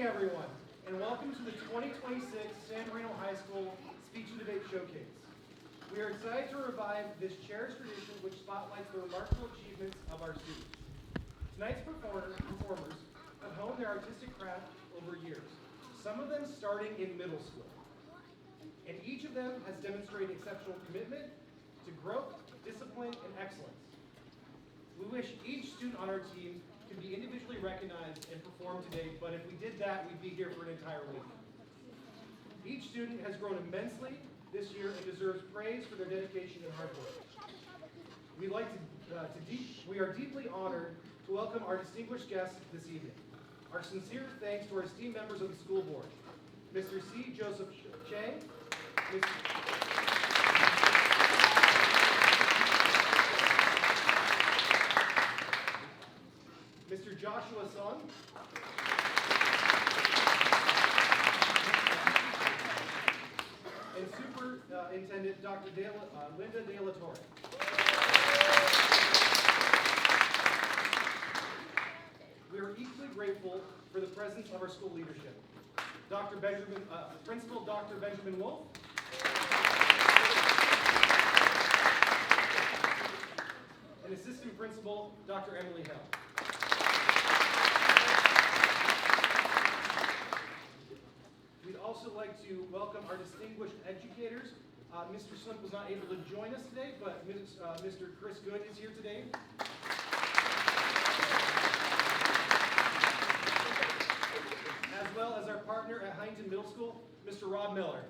everyone, and welcome to the 2026 San Marino High School Speech and Debate Showcase. We are excited to revive this cherished tradition which spotlights the remarkable achievements of our students. Tonight's performers have honed their artistic craft over years, some of them starting in middle school. And each of them has demonstrated exceptional commitment to growth, discipline, and excellence. We wish each student on our team could be individually recognized and perform today, but if we did that, we'd be here for an entire week. Each student has grown immensely this year and deserves praise for their dedication and hard work. We are deeply honored to welcome our distinguished guests this evening. Our sincere thanks to our esteemed members of the school board, Mr. C. Joseph Chang, Mr. Joshua Sung, and Superintendent Dr. Linda De La Torre. We are equally grateful for the presence of our school leadership, Principal Dr. Benjamin Wolf, and Assistant Principal Dr. Emily Hill. We'd also like to welcome our distinguished educators. Mr. Slink was not able to join us today, but Mr. Chris Good is here today. As well as our partner at Huntington Middle School, Mr. Rob Miller.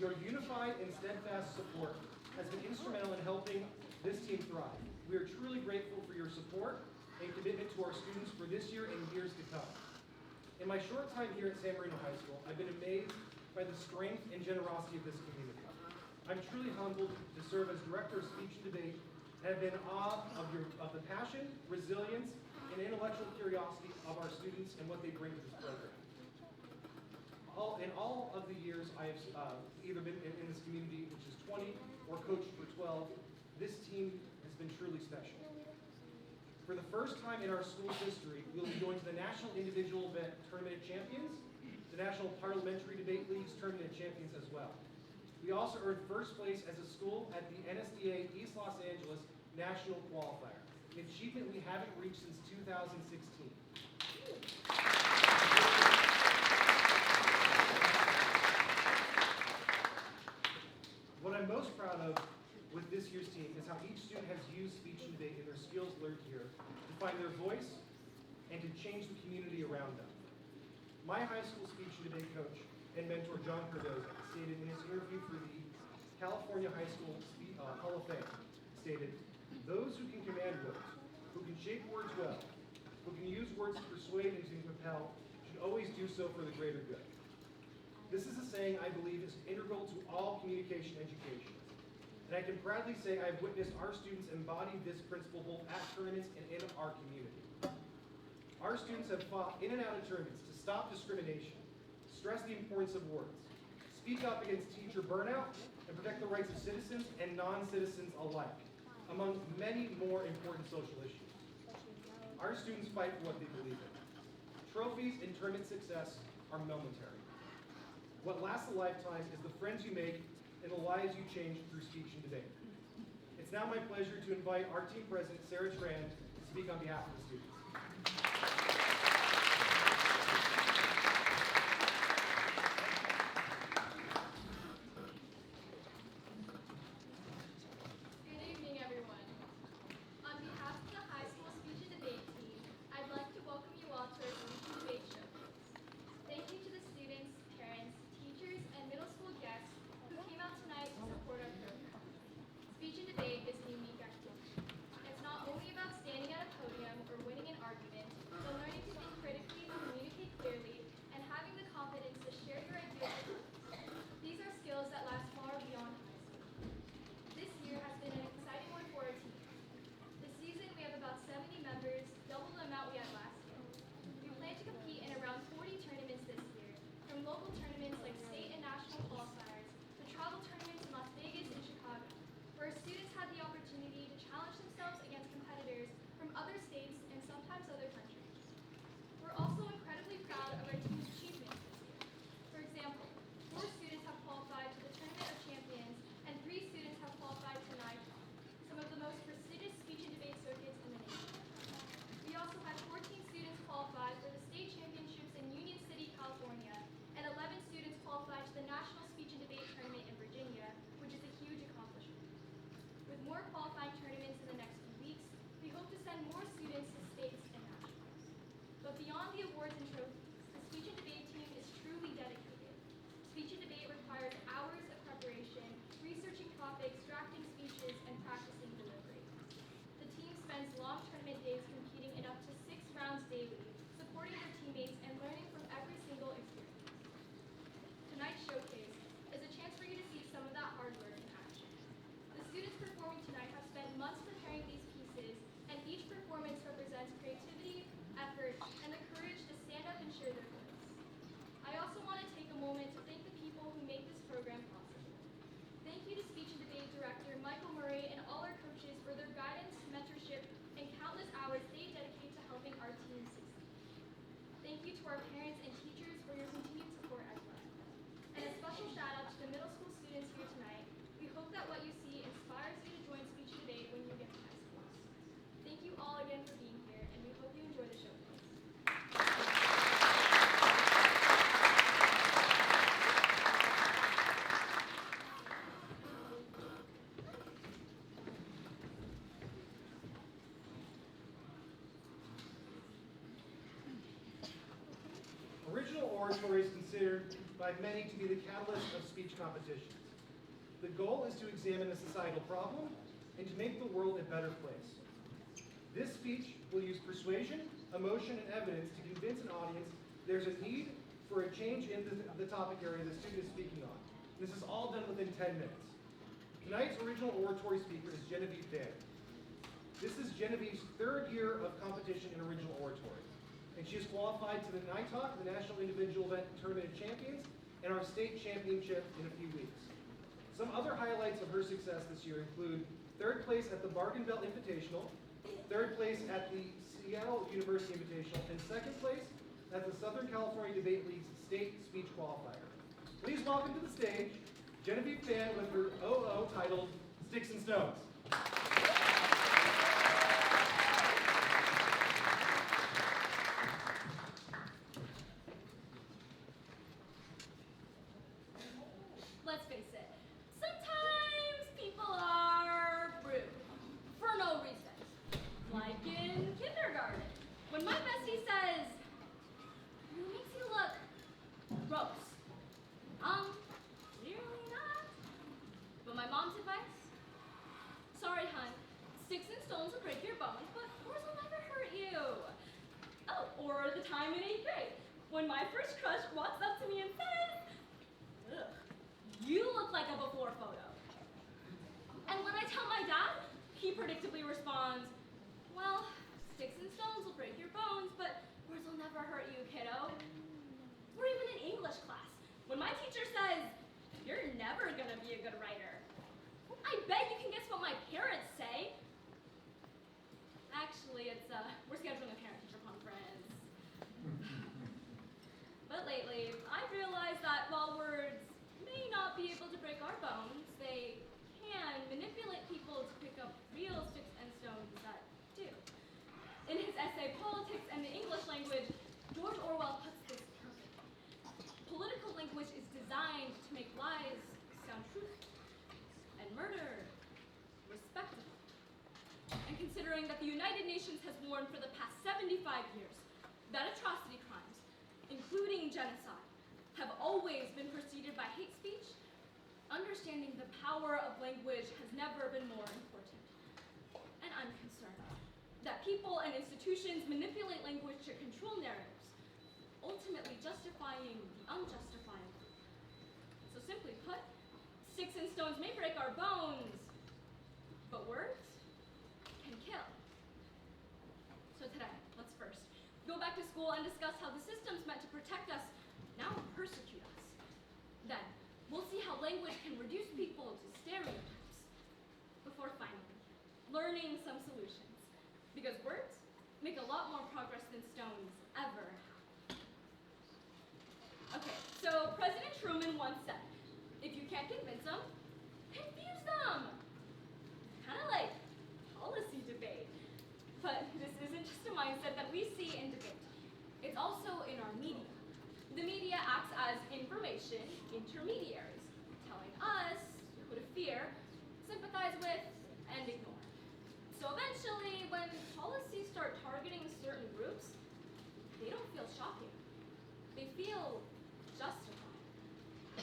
Your unified and steadfast support has been instrumental in helping this team thrive. We are truly grateful for your support and commitment to our students for this year and years to come. In my short time here at San Marino High School, I've been amazed by the strength and generosity of this community. I'm truly humbled to serve as Director of Speech and Debate and have been in awe of the passion, resilience, and intellectual curiosity of our students and what they bring to this program. In all of the years I have either been in this community, which is 20, or coached for 12, this team has been truly special. For the first time in our school's history, we'll be going to the National Individual Event Tournament Champions, the National Parliamentary Debate League's Tournament Champions as well. We also earned first place as a school at the NSDA East Los Angeles National Qualifier, an achievement we haven't reached since 2016. What I'm most proud of with this year's team is how each student has used speech and debate and their skills learned here to find their voice and to change the community around them. My high school speech and debate coach and mentor, John Cardoza, stated in his interview for the California High School Hall of Fame, stated, "Those who can command words, who can shape words well, who can use words to persuade and to compel, should always do so for the greater good." This is a saying I believe is integral to all communication education. And I can proudly say I've witnessed our students embody this principle both at tournaments and in our community. Our students have fought in and out of tournaments to stop discrimination, stress the importance of words, speak up against teacher burnout, and protect the rights of citizens and non-citizens alike, among many more important social issues. Our students fight for what they believe in. Trophies and tournament success are momentary. What lasts a lifetime is the friends you make and the lives you change through speech and debate. It's now my pleasure to invite our team president, Sarah Tran, to speak on behalf of the students. Good evening, everyone. On behalf of the high school speech and debate team, I'd like to welcome you all to our speech and debate showcase. Thank you to the students, parents, teachers, and middle school guests who came out tonight to support our program. Speech and debate is a unique activity. It's not only about standing at a podium or winning an our parents and teachers for your continued support as well. And a special shout out to the middle school students here tonight. We hope that what you see inspires you to join speech and debate when you get to high school. Thank you all again for being here, and we hope you enjoy the showcase. Original oratory is considered by many to be the catalyst of speech competitions. The goal is to examine a societal problem and to make the world a better place. This speech will use persuasion, emotion, and evidence to convince an audience there's a need for a change in the topic area the student is speaking on. This is all done within 10 minutes. Tonight's original oratory speaker is Genevieve Dan. This is Genevieve's third year of competition in original oratory, and she is qualified to the NITOC, the National Individual Event Tournament of Champions, and our state championship in a few weeks. Some other highlights of her success this year include third place at the Bargain Belt Invitational, third place at the Seattle University Invitational, and second place at the Southern California Debate League's state speech qualifier. Please welcome to the stage Genevieve Fan with her OO titled Sticks and Stones. Let's face it, sometimes people are rude for no reason. Like in kindergarten, when my bestie says, "You makes you look gross." Clearly not. But my mom's advice? Sorry, hun, sticks and stones will break your bones, but words will never hurt you. Oh, or the time in 8th grade, when my first crush walks up to me and says, "Ugh, you look like a before photo." And when I tell my dad, he predictably responds, "Well, sticks and stones will break your bones, but words will never hurt you, kiddo." Or even in English class, when my teacher says, "You're never gonna be a good writer," I bet you can guess what my parents say. Actually, we're scheduling a parent-teacher conference. But lately, I've realized that while words may not be able to break our bones, they can manipulate people to pick up real sticks and stones that do. In his essay, Politics and the English Language, George Orwell puts this perfectly. Political language is designed to make lies sound truthful and murder respectable. And considering that the United Nations has warned for the past 75 years that atrocity crimes, including genocide, have always been preceded by hate speech, understanding the power of language has never been more important. And I'm concerned that people and institutions manipulate language to control narratives, ultimately justifying the unjustifiable. So simply put, sticks and stones may break our bones, but words can kill. So today, let's first go back to school and discuss how the systems meant to protect us now persecute us. Then, we'll see how language can reduce people to stereotypes. Before finally, learning some solutions. Because words make a lot more progress than stones ever have. Okay, so President Truman once said, "If you can't convince them, confuse them." Kind of like policy debate. But this isn't just a mindset that we see in debate. It's also in our media. The media acts as information intermediaries, telling us who to fear, sympathize with, and ignore. So eventually, when policies start targeting certain groups, they don't feel shocking. They feel justified.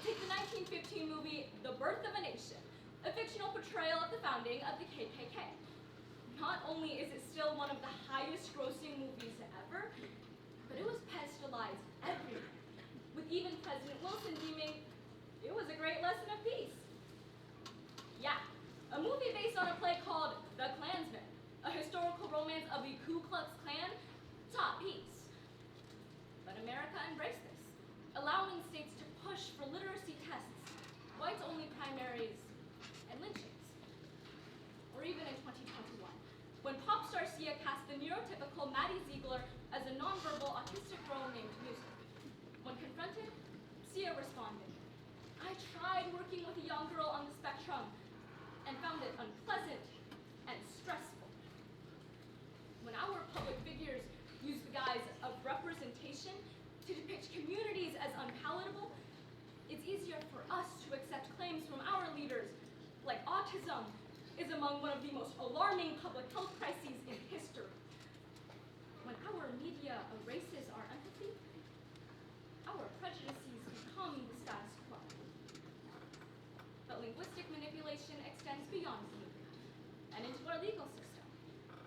Take the 1915 movie, The Birth of a Nation, a fictional portrayal of the founding of the KKK. Not only is it still one of the highest grossing movies ever, but it was pedestalized everywhere, with even President Wilson deeming it was a great lesson of peace. Yeah, a movie based on a play called The Klansman, a historical romance of the Ku Klux Klan, taught peace. But America embraced this, allowing states to push for literacy tests, whites-only primaries, and lynchings. Or even in 2021, when pop star Sia cast the neurotypical Maddie Ziegler as a nonverbal autistic girl named Musa. as unpalatable, it's easier for us to accept claims from our leaders, like autism is among one of the most alarming public health crises in history. When our media erases our empathy, our prejudices become the status quo. But linguistic manipulation extends beyond media and into our legal system,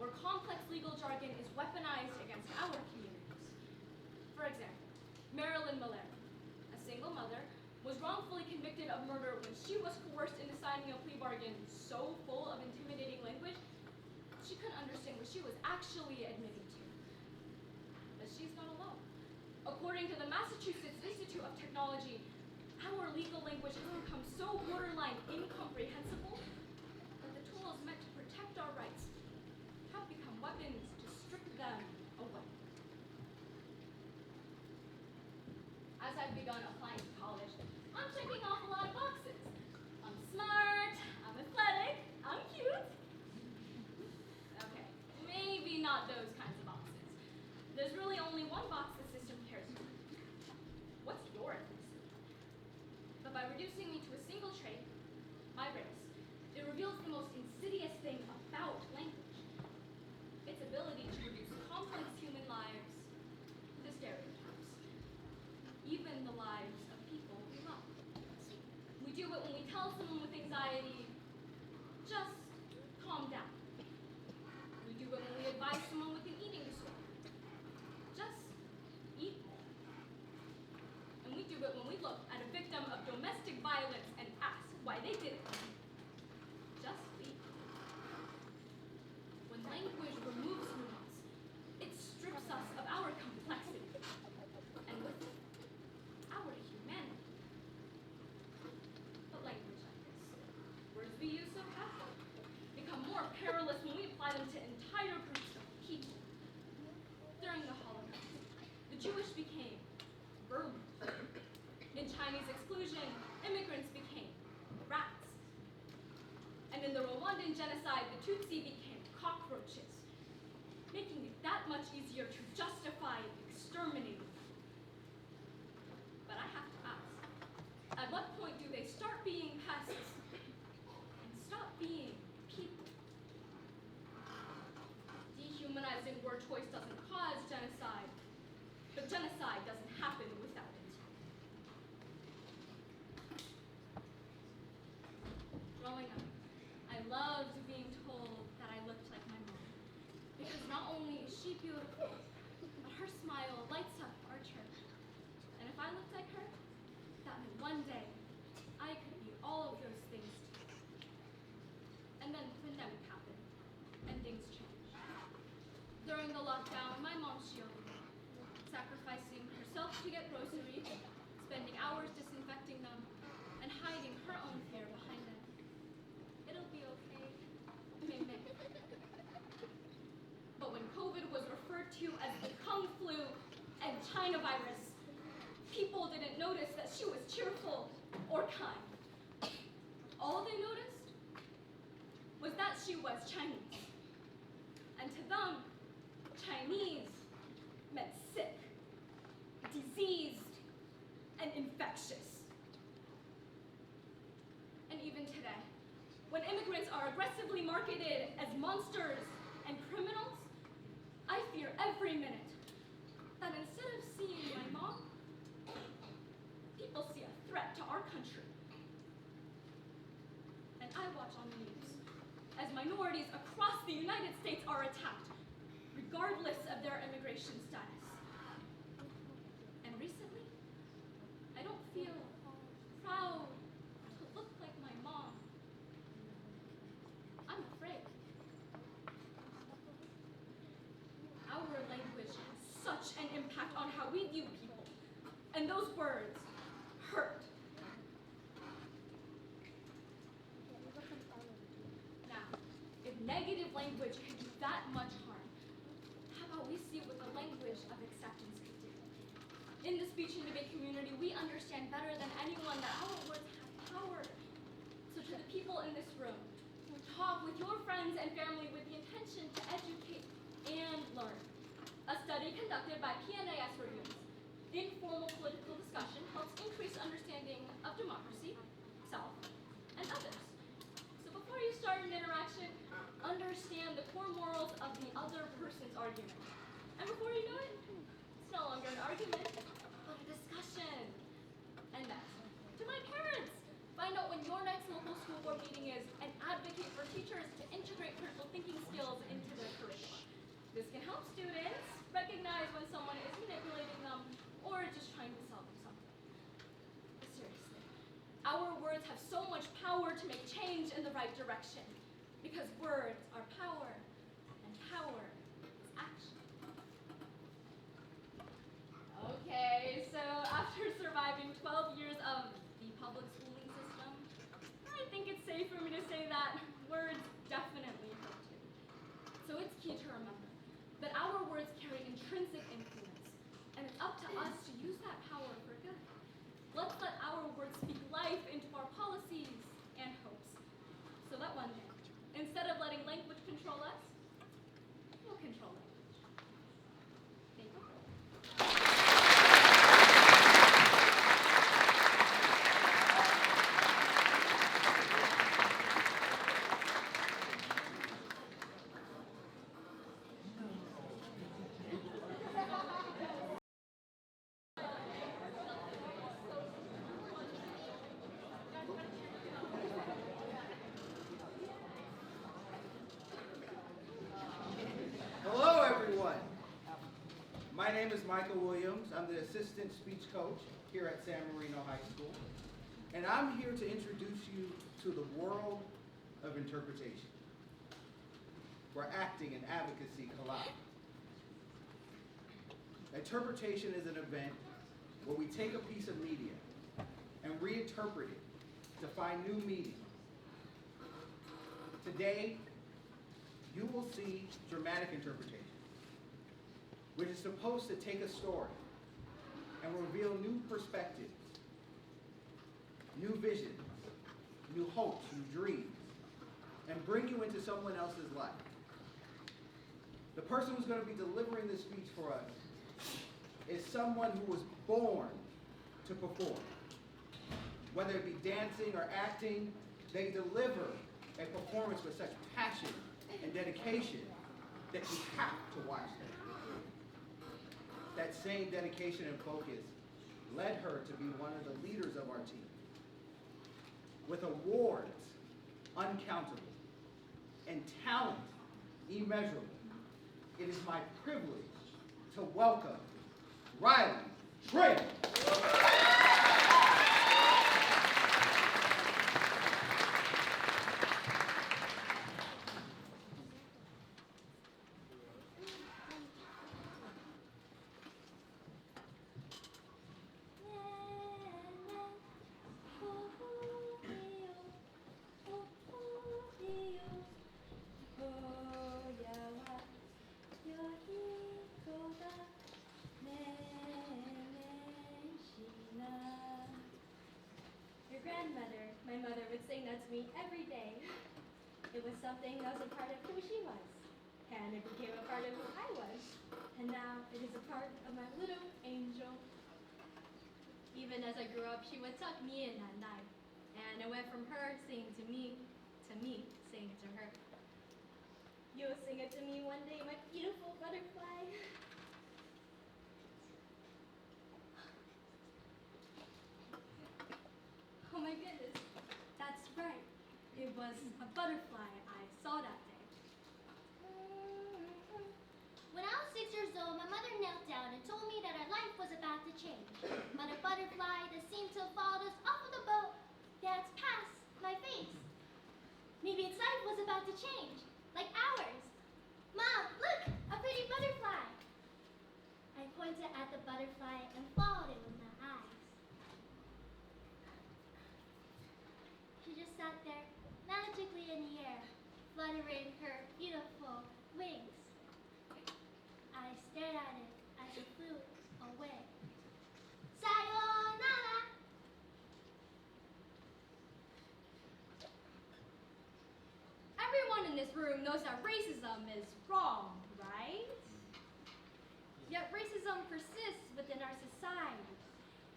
where complex legal jargon is weaponized against our communities. For example, Marilyn Malera, a single mother, was wrongfully convicted of murder when she was coerced into signing a plea bargain so full of intimidating language, she couldn't understand what she was actually admitting to. But she's not alone. According to the Massachusetts Institute of Technology, our legal language has become so borderline incomprehensible that the tools meant to protect our rights have become weapons to strip them away. As I've begun applying to college, I'm checking off a lot of boxes. I'm smart, I'm athletic, I'm cute. Okay, maybe not those kinds of boxes. There's really only one box the system cares for. What's your ethnicity? But by reducing me to a single trait, my race, it reveals the most insidious thing about language. Its ability to reduce complex human lives to stereotypes. Even the lives of people we love. We do it when we tell someone with anxiety, just calm down. We do it when we advise someone with an eating disorder, just eat more. And we do it when we look at a victim of domestic violence and ask why they did it. Just leave. When language removes nuance, it strips us of our complexity, and with it, our humanity. But language like this, words we use so casually, become more perilous when we apply them to entire groups of people. During the Holocaust, the Jewish became vermin. In Chinese exclusion, immigrants became rats. And in the Rwandan genocide, the Tutsi became cockroaches, making it that much easier to justify exterminating them. But I have to ask, at what point do they start being pests and stop being people? Dehumanizing word choice doesn't cause genocide, but genocide doesn't happen without it. Growing up, I loved being told that I looked like my mom, because not only is she beautiful, but her smile lights up our church. And if I looked like her, that meant one day I could be all of those things too. And then the pandemic happened, and things changed. During the lockdown, my mom shielded me, sacrificing herself to get groceries, spending hours disinfecting them, and hiding her own fear behind them. It'll be okay. Meh. But when COVID was referred to as the Kung Flu and China virus, people didn't notice that she was cheerful or kind. All they noticed was that she was Chinese. And to them, Chinese meant sick, diseased, and infectious. And even today, when immigrants are aggressively marketed as monsters and criminals, I fear every minute that instead of seeing my mom, people see a threat to our country. And I watch on the news as minorities across the United States are attacked, regardless of their immigration status. And recently, I don't feel proud to look like my mom. I'm afraid. Our language has such an impact on how we view people, and those words hurt. Now, if negative language can do that much harm, how about we see what the language of acceptance can do? In the speech and debate community, we understand better than anyone that our words have power. So to the people in this room, talk with your friends and family with the intention to educate and learn. A study conducted by PNAS reveals Informal political discussion helps increase understanding of democracy, self, and others. So before you start an interaction, understand the core morals of the other person's argument. And before you know it, it's no longer an argument, but a discussion. And next, to my parents, find out when your next local school board meeting is and advocate for teachers to integrate critical thinking skills into their curriculum. This can help students recognize when someone is manipulating them or just trying to sell them something. But seriously, our words have so much power to make change in the right direction because words are power and power is action. Okay, so after surviving 12 years of the public schooling system, I think it's safe for me to say that words definitely hurt too. So it's key to remember that our words carry intrinsic influence, and it's up to us to use that power for good. Let's let our words speak life into our policies and hopes, so that one day, instead of letting language control us, we'll control language. Thank you. Hello, everyone. My name is Michael Williams. I'm the assistant speech coach here at San Marino High School. And I'm here to introduce you to the world of interpretation, where acting and advocacy collide. Interpretation is an event where we take a piece of media and reinterpret it to find new meaning. Today, you will see dramatic interpretation, which is supposed to take a story and reveal new perspectives, new visions, new hopes, new dreams, and bring you into someone else's life. The person who's going to be delivering this speech for us is someone who was born to perform. Whether it be dancing or acting, they deliver a performance with such passion and dedication that you have to watch them. That same dedication and focus led her to be one of the leaders of our team. With awards uncountable and talent immeasurable, it is my privilege to welcome Riley Traylor. Your grandmother, my mother, would sing that to me every day. It was something that was a part of who she was, and it became a part of who I was, and now it is a part of my little angel. Even as I grew up, she would tuck me in at night. And I went from her singing to me singing it to her. You'll sing it to me one day, my beautiful butterfly. Oh my goodness, that's right. It was a butterfly I saw that day. When I was 6 years old, my mother knelt down and told me that our life was about to change. But a butterfly that seemed to have followed us off of the boat danced past my face. Maybe its life was about to change, like ours. Mom, look, a pretty butterfly. I pointed at the butterfly and followed it with my eyes. She just sat there, magically in the air, fluttering her beautiful wings. I stared at it as it flew away. Sayonara! Everyone in this room knows that racism is wrong, right? Yet racism persists within our society.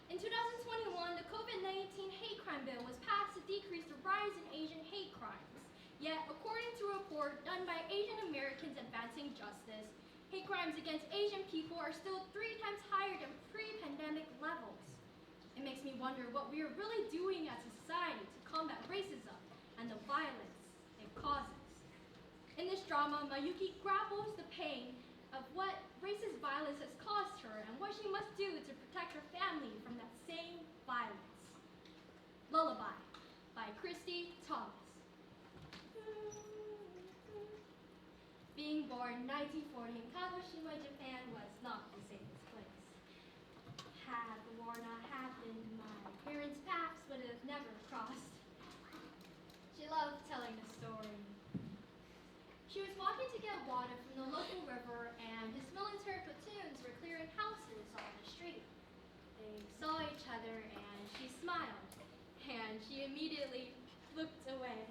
In 2021, the COVID-19 hate crime bill was passed to decrease the rise in Asian hate crimes. Yet, according to a report done by Asian Americans Advancing Justice, hate crimes against Asian people are still 3 times higher than pre-pandemic levels. It makes me wonder what we are really doing as a society to combat racism and the violence it causes. In this drama, Mayuki grapples the pain of what racist violence has caused her and what she must do to protect her family from that same violence. Lullaby by Christy Thomas. Being born in 1940 in Kagoshima, Japan was not the safest place. Had the war not happened, my parents' paths would have never crossed. She loved telling the story. She was walking to get water from the local river, and his military platoons were clearing houses on the street. They saw each other, and she smiled, and she immediately looked away.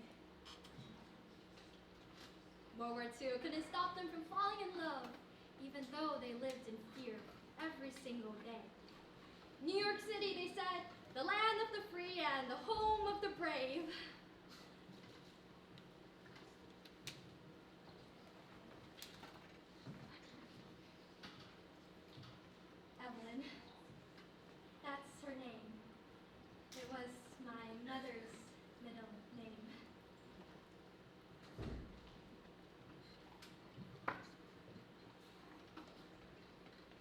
World War II couldn't stop them from falling in love, even though they lived in fear every single day. New York City, they said, the land of the free and the home of the brave. Evelyn, that's her name. It was my mother's middle name.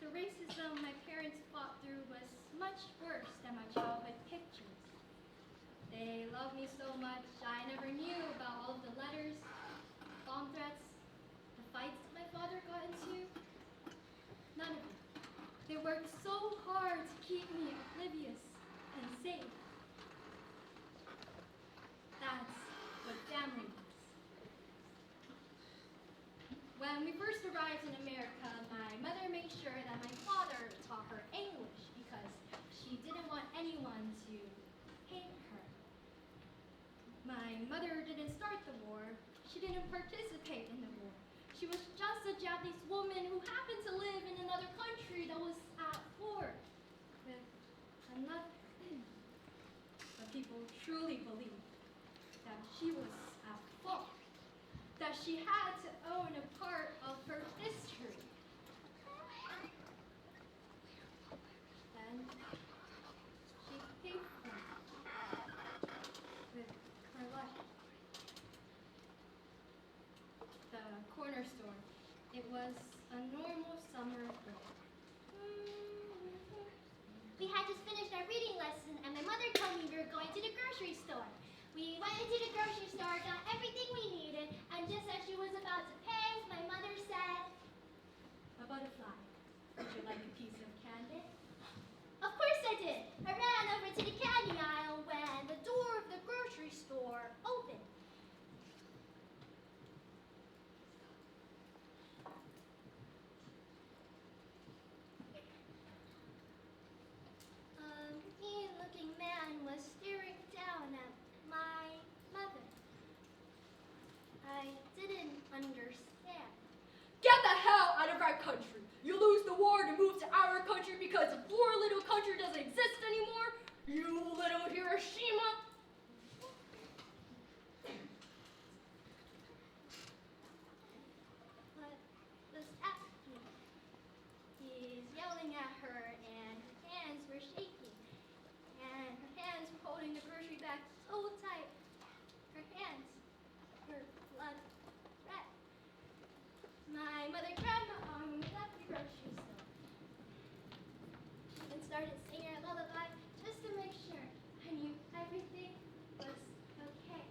The racism my parents fought through was much worse than my childhood pictures. They loved me so much, I never knew about all of the letters, bomb threats, the fights my father got into. None of it. They worked so hard to keep me oblivious and safe. That's what family is. When we first arrived in America, my mother made sure that my father taught her English because she didn't want anyone to hate her. My mother didn't start the war. She didn't participate in the war. She was just a Japanese woman who happened to live in another country that was at war with another. But people truly believed that she was at fault, that she had to own a part of her history. Then she paid for it with her life. The corner store. It was a normal summer day. We had just finished our reading lesson, and my mother told me we were going to the grocery store. We went into the grocery store, got everything we needed, and just as she was about to pay, my mother said, A butterfly. Would you like a piece of candy? "Of course I did." I ran over to the candy aisle when the door of the grocery store opened. A mean-looking man was staring down at my mother. I didn't understand. Get the hell out of our country! You lose the war to move to our country because your little country doesn't exist anymore? You little Hiroshima! What was happening? He's yelling at her, and her hands were shaking. And her hands were holding the grocery bag so tight. Her hands were blood red. My mother grabbed my arm and we left the grocery store. She then started singing a lullaby just to make sure I knew everything was okay.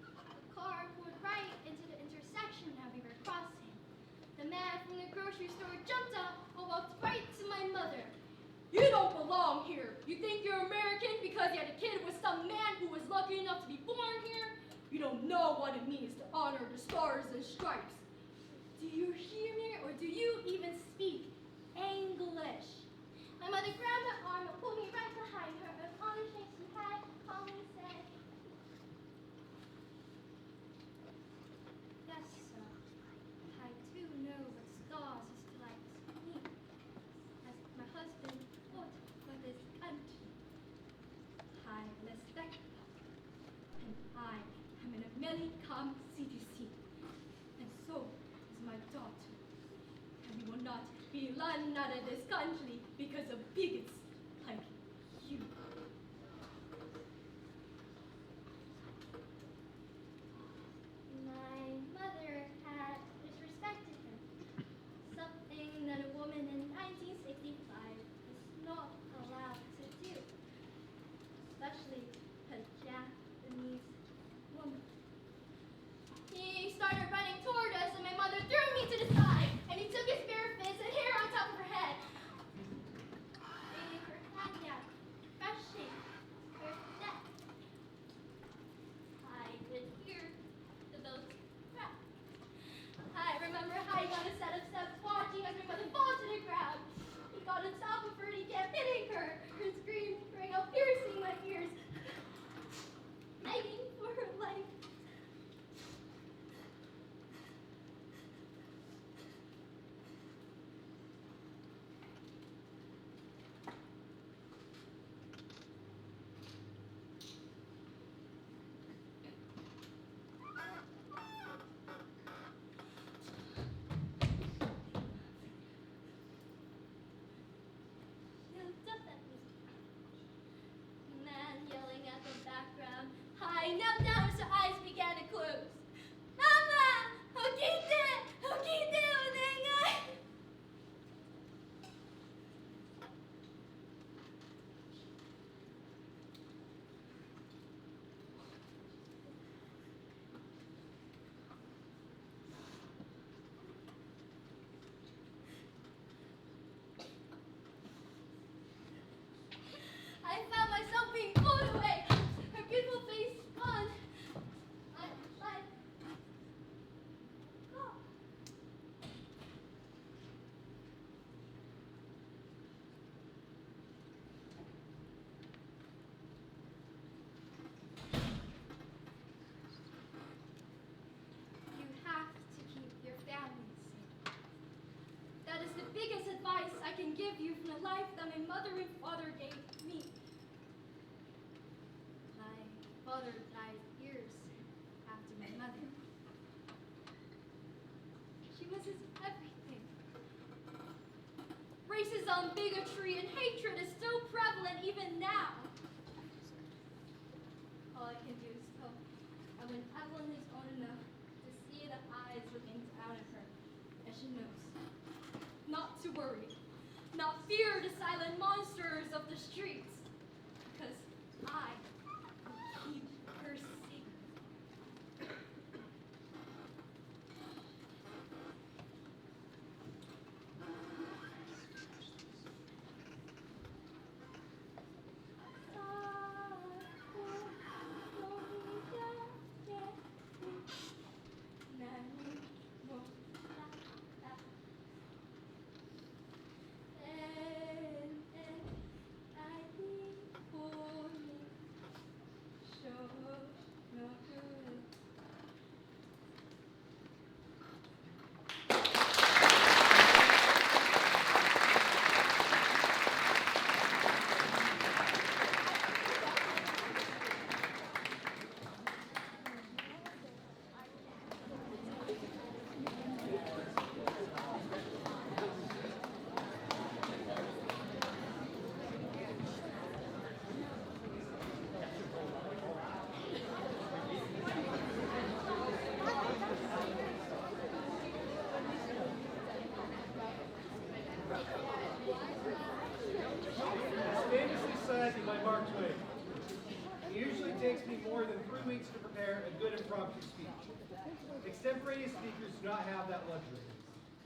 The car pulled right into the intersection that we were crossing. The man from the grocery store jumped out and walked right to my mother. You don't belong here. You think you're American because you had a kid with some man who was lucky enough to be born here? You don't know what it means to honor the stars and stripes. Do you hear me, or do you even speak English? My mother grabbed my arm and pulled me right behind her, and on the shake she had calmly said, Yes, sir. I do know what stars and stripes mean. As my husband told be run out of this country because of bigots like you. My mother had disrespected him, something that a woman in 1965 was not allowed to do, especially a Japanese woman. He started running toward us, and my mother threw me to the side, and he took his bare fist and hair on top of her head, bringing her hand down, crushing her neck. I could hear the boat crack. I remember hiding on a set of steps, watching as my mother falls to the ground. He got on top of her and he kept hitting her. Her screams rang out, piercing my ears, begging for her life. He looked up at me. Man yelling at the background. I knelt down as her eyes began to close. Mama! Okite! Okite! Onegai! I found myself being pulled away. Her beautiful face gone. I go. You have to keep your family safe. That is the biggest advice I can give you from the life that my mother and father gave me. My father died years after my mother. She was his everything. Racism, bigotry, and hatred is still prevalent even now. All I can do is hope that when Evelyn is old enough to see the eyes looking down at her, that she knows not to worry, not fear the silent monsters of the streets, because I will keep her safe. As famously said by Mark Twain, it usually takes me more than 3 weeks to prepare a good impromptu speech. Extemporaneous speakers do not have that luxury.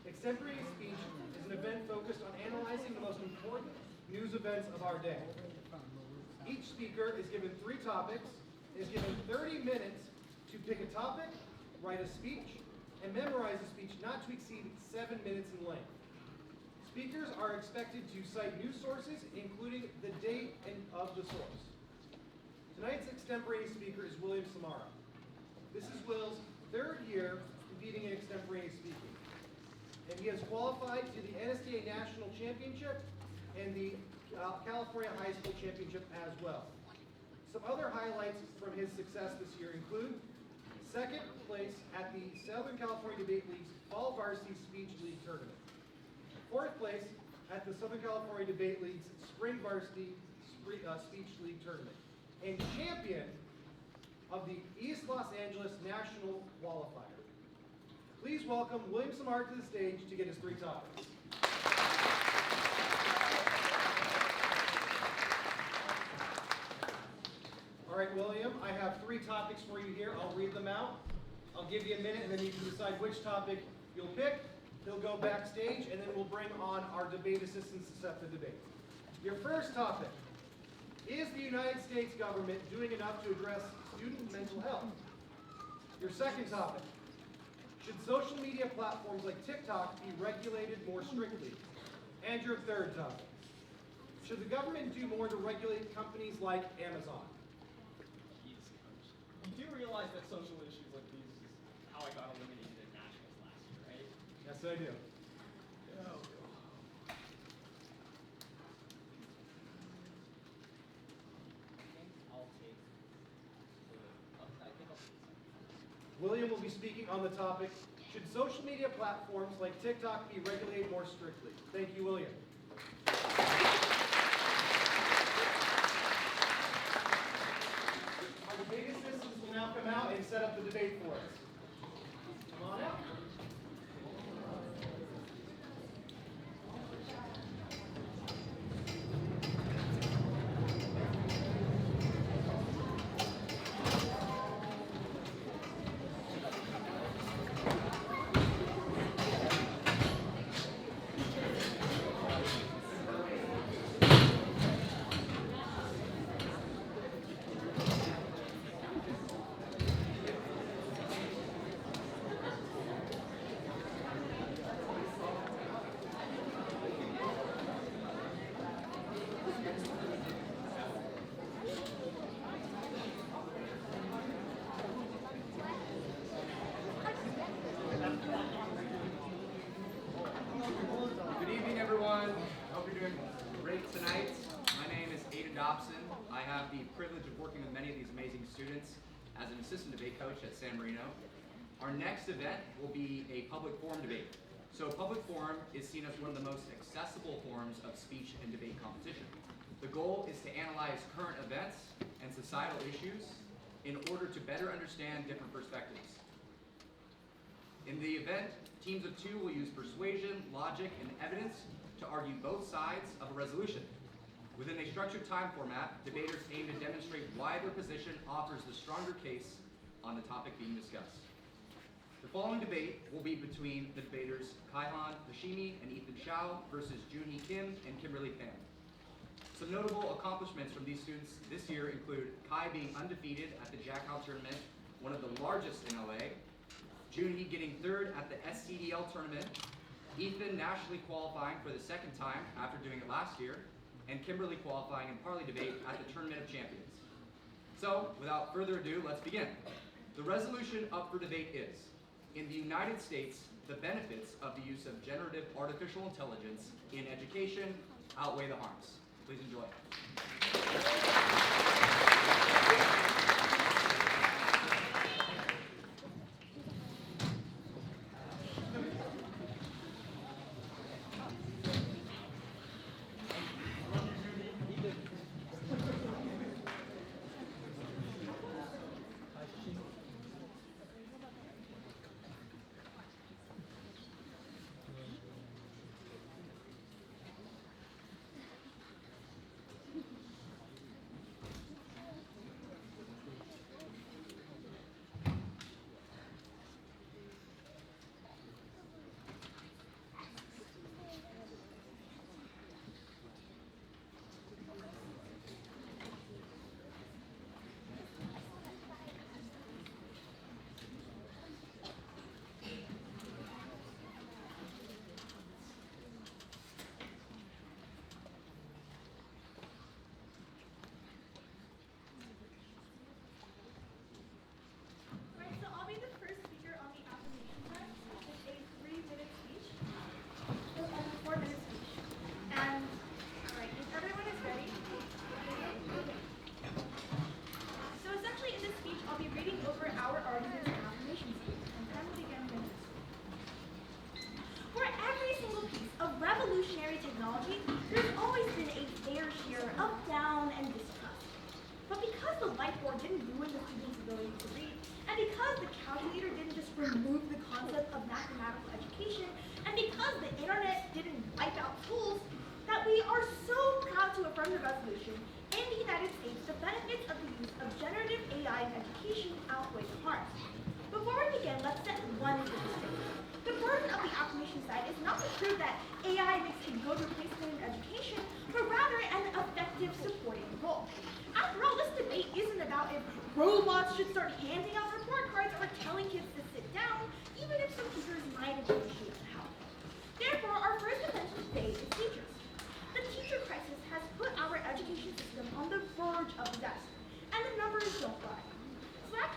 Extemporaneous speech is an event focused on analyzing the most important news events of our day. Each speaker is given 3 topics, is given 30 minutes to pick a topic, write a speech, and memorize a speech not to exceed 7 minutes in length. Speakers are expected to cite news sources, including the date of the source. Tonight's extemporaneous speaker is William Samara. This is Will's 3rd year competing in extemporaneous speaking. And he has qualified to the NSTA National Championship and the California High School Championship as well. Some other highlights from his success this year include 2nd place at the Southern California Debate League's Fall Varsity Speech League Tournament, fourth place at the Southern California Debate League's Spring Varsity Speech League Tournament, and champion of the East Los Angeles National Qualifier. Please welcome William Samard to the stage to get his 3 topics. All right, William, I have 3 topics for you here. I'll read them out. I'll give you a minute, and then you can decide which topic you'll pick. He'll go backstage, and then we'll bring on our debate assistants to set the debate. Your first topic: is the United States government doing enough to address student mental health? Your second topic: should social media platforms like TikTok be regulated more strictly? And your third topic: should the government do more to regulate companies like Amazon? You do realize that social issues like these is how I got eliminated at nationals last year, right? Yes, I do. William will be speaking on the topic, should social media platforms like TikTok be regulated more strictly? Thank you, William. Our debate assistants will now come out and set up the debate for us. Come on out. Good evening, everyone. I hope you're doing great tonight. My name is Dobson. I have the privilege of working with many of these amazing students as an assistant debate coach at San Marino. Our next event will be a public forum debate. So public forum is seen as one of the most accessible forms of speech and debate competition. The goal is to analyze current events and societal issues in order to better understand different perspectives. In the event, teams of 2 will use persuasion, logic, and evidence to argue both sides of a resolution. Within a structured time format, debaters aim to demonstrate why their position offers the stronger case on the topic being discussed. The following debate will be between the debaters Kaihan Hashimi and Ethan Shao versus Junhee Kim and Kimberly Pan. Some notable accomplishments from these students this year include Kai being undefeated at the Jack House tournament, one of the largest in LA, Junhee getting 3rd at the SCDL tournament, Ethan nationally qualifying for the 2nd time after doing it last year, and Kimberly qualifying in Parley debate at the Tournament of Champions. So, without further ado, let's begin. The resolution up for debate is, in the United States, the benefits of the use of generative artificial intelligence in education outweigh the harms. Please enjoy. to read, and because the calculator didn't just remove the concept of mathematical education, and because the internet didn't wipe out schools, that we are so proud to affirm the resolution in the United States, the benefits of the use of generative AI in education outweigh the harms. Before we begin, let's set one thing straight. The burden of the affirmation side is not to prove that AI makes a good replacement in education, but rather an effective supporting role. After all, this debate isn't about if robots should start handing out report cards or telling kids to sit down, even if some teachers might appreciate the help. Therefore, our first attention today is teachers. The teacher crisis has put our education system on the verge of disaster, and the numbers don't lie. SLAC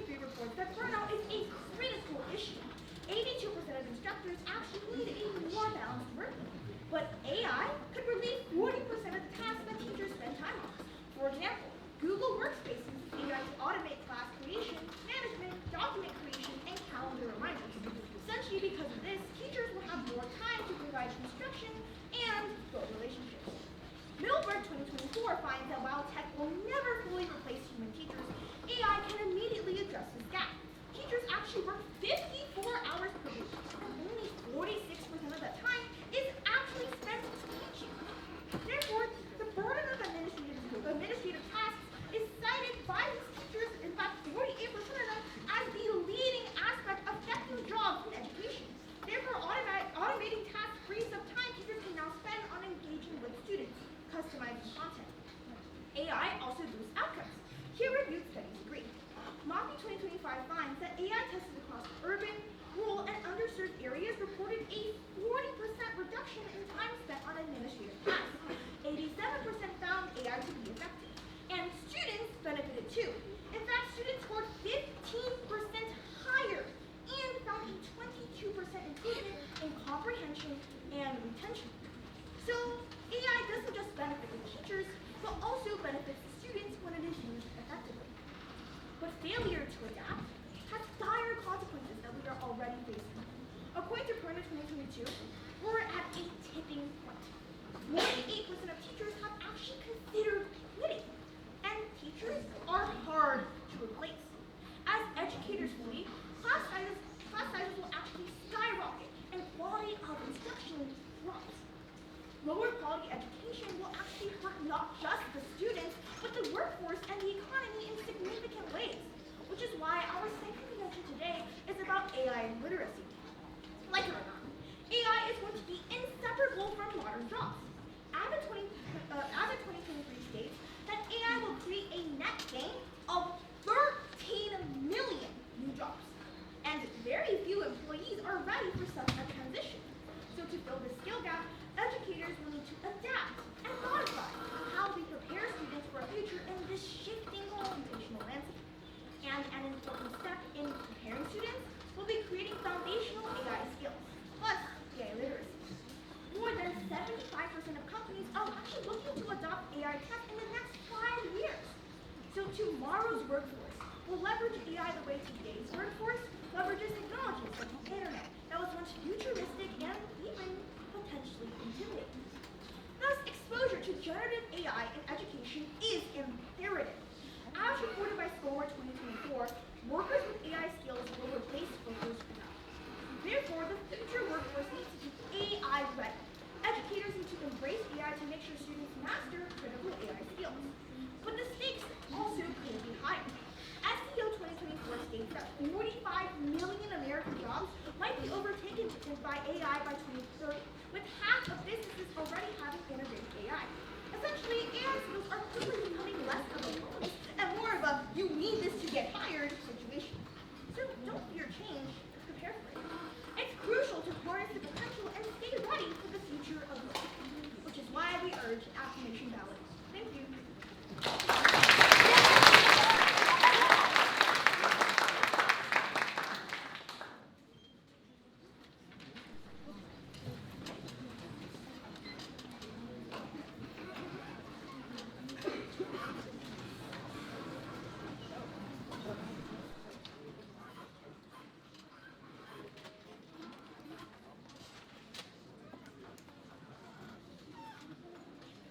2023 reports that burnout is a critical issue. 82% of instructors actually need a more balanced workload, but AI could relieve 40% of the tasks that teachers spend time on. For example, Google Workspace uses AI to automate class creation, management, document creation, and calendar reminders. Essentially, because of this, teachers will have more time to provide instruction and build relationships. Middleburg 2024 finds that while tech will never fully replace human teachers, AI can immediately address this gap. Teachers actually work 54 hours per week, and only 46% of that time is actually spent teaching. Therefore, the burden of administrative tasks is cited by these teachers, in fact 48% of them, as the leading aspect affecting jobs in education. Therefore, automating tasks frees up time teachers can now spend on engaging with students, customizing content. AI also boosts outcomes. Peer-reviewed studies agree. MOPI 2025 finds that AI tested across urban, rural, and underserved areas reported a 40% reduction in time spent on administrative tasks. 87% found AI to be effective. And students benefited too. In fact, students scored 15% higher and found a 22% improvement in comprehension and retention. So, AI doesn't just benefit the teachers, but also benefits the students when it is used effectively. But failure to adapt has dire consequences that we are already facing. According to Perna 2022, we're at a tipping point. 48% of teachers have actually considered quitting, and teachers are hard to replace. As educators leave, class sizes will actually skyrocket, and quality of instruction drops. Lower quality education will actually hurt not just the students, but the workforce and the economy in significant ways, which is why our second convention today is about AI literacy. Like it or not, AI is going to be inseparable from modern jobs. AVID 2023 states that AI will create a net gain of 13 million new jobs, and very few employees are ready for such a transition. So to fill the skill gap, educators will need to adapt and modify how they prepare students for a future in this shifting computational landscape. And an important step in preparing students will be creating foundational AI skills, plus AI literacy. More than 75% of companies are actually looking to adopt AI tech in the next 5 years. So tomorrow's workforce will leverage AI the way today's workforce leverages technologies like the internet that was once futuristic and even potentially intimidating. Thus, exposure to generative AI in education is imperative. As reported by Scholar 2024, workers with AI skills will replace workers without. Therefore, the future workforce needs to be AI ready. Educators need to embrace AI to make sure students master critical AI skills. But the stakes also could be higher. SEO 2024 states that 45 million American jobs might be overtaken by AI by 2030, with half of businesses already having integrated AI. Essentially, AI skills are quickly becoming less of a bonus and more of a you need this to get hired situation. So don't fear change, prepare for it. It's crucial to harness the potential and stay ready for the future of work, which is why we urge affirmation ballot. Thank you.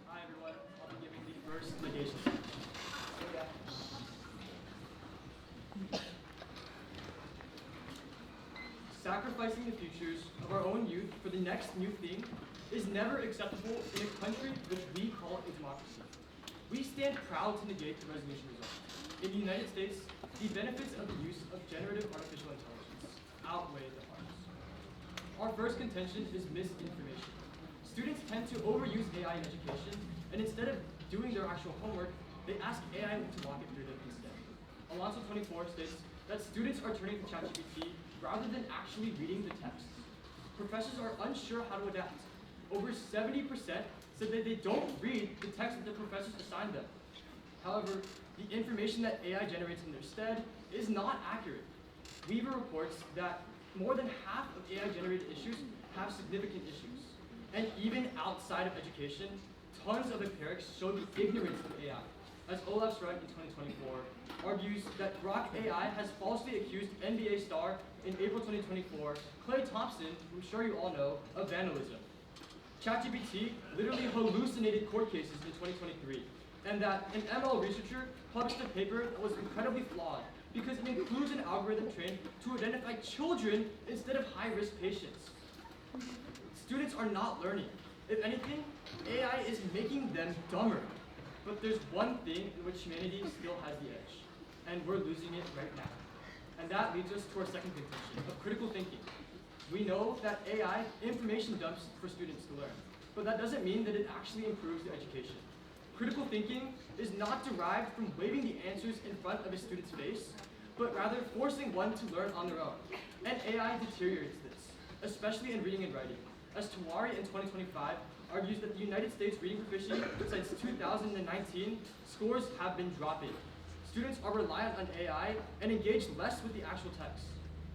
Hi everyone, I'll sacrificing the futures of our own youth for the next new thing is never acceptable in a country which we call a democracy. We stand proud to negate the resolution result. In the United States, the benefits of the use of generative artificial intelligence outweigh the harms. Our first contention is misinformation. Students tend to overuse AI in education, and instead of doing their actual homework, they ask AI to walk it through them instead. Alonso 24 states that students are turning to ChatGPT rather than actually reading the texts. Professors are unsure how to adapt. Over 70% said that they don't read the text that the professors assigned them. However, the information that AI generates in their stead is not accurate. Weaver reports that more than half of AI-generated issues have significant issues. And even outside of education, tons of empirics show the ignorance of AI. As Olaf Streit in 2024 argues that Grok AI has falsely accused NBA star in April 2024, Klay Thompson, who I'm sure you all know, of vandalism. ChatGPT literally hallucinated court cases in 2023, and that an ML researcher published a paper that was incredibly flawed because it includes an algorithm trained to identify children instead of high-risk patients. Students are not learning. If anything, AI is making them dumber. But there's one thing in which humanity still has the edge, and we're losing it right now. And that leads us to our second contention of critical thinking. We know that AI information dumps for students to learn, but that doesn't mean that it actually improves their education. Critical thinking is not derived from waving the answers in front of a student's face, but rather forcing one to learn on their own. And AI deteriorates this, especially in reading and writing. As Tawari in 2025 argues that the United States reading proficiency since 2019, scores have been dropping. Students are reliant on AI and engage less with the actual text.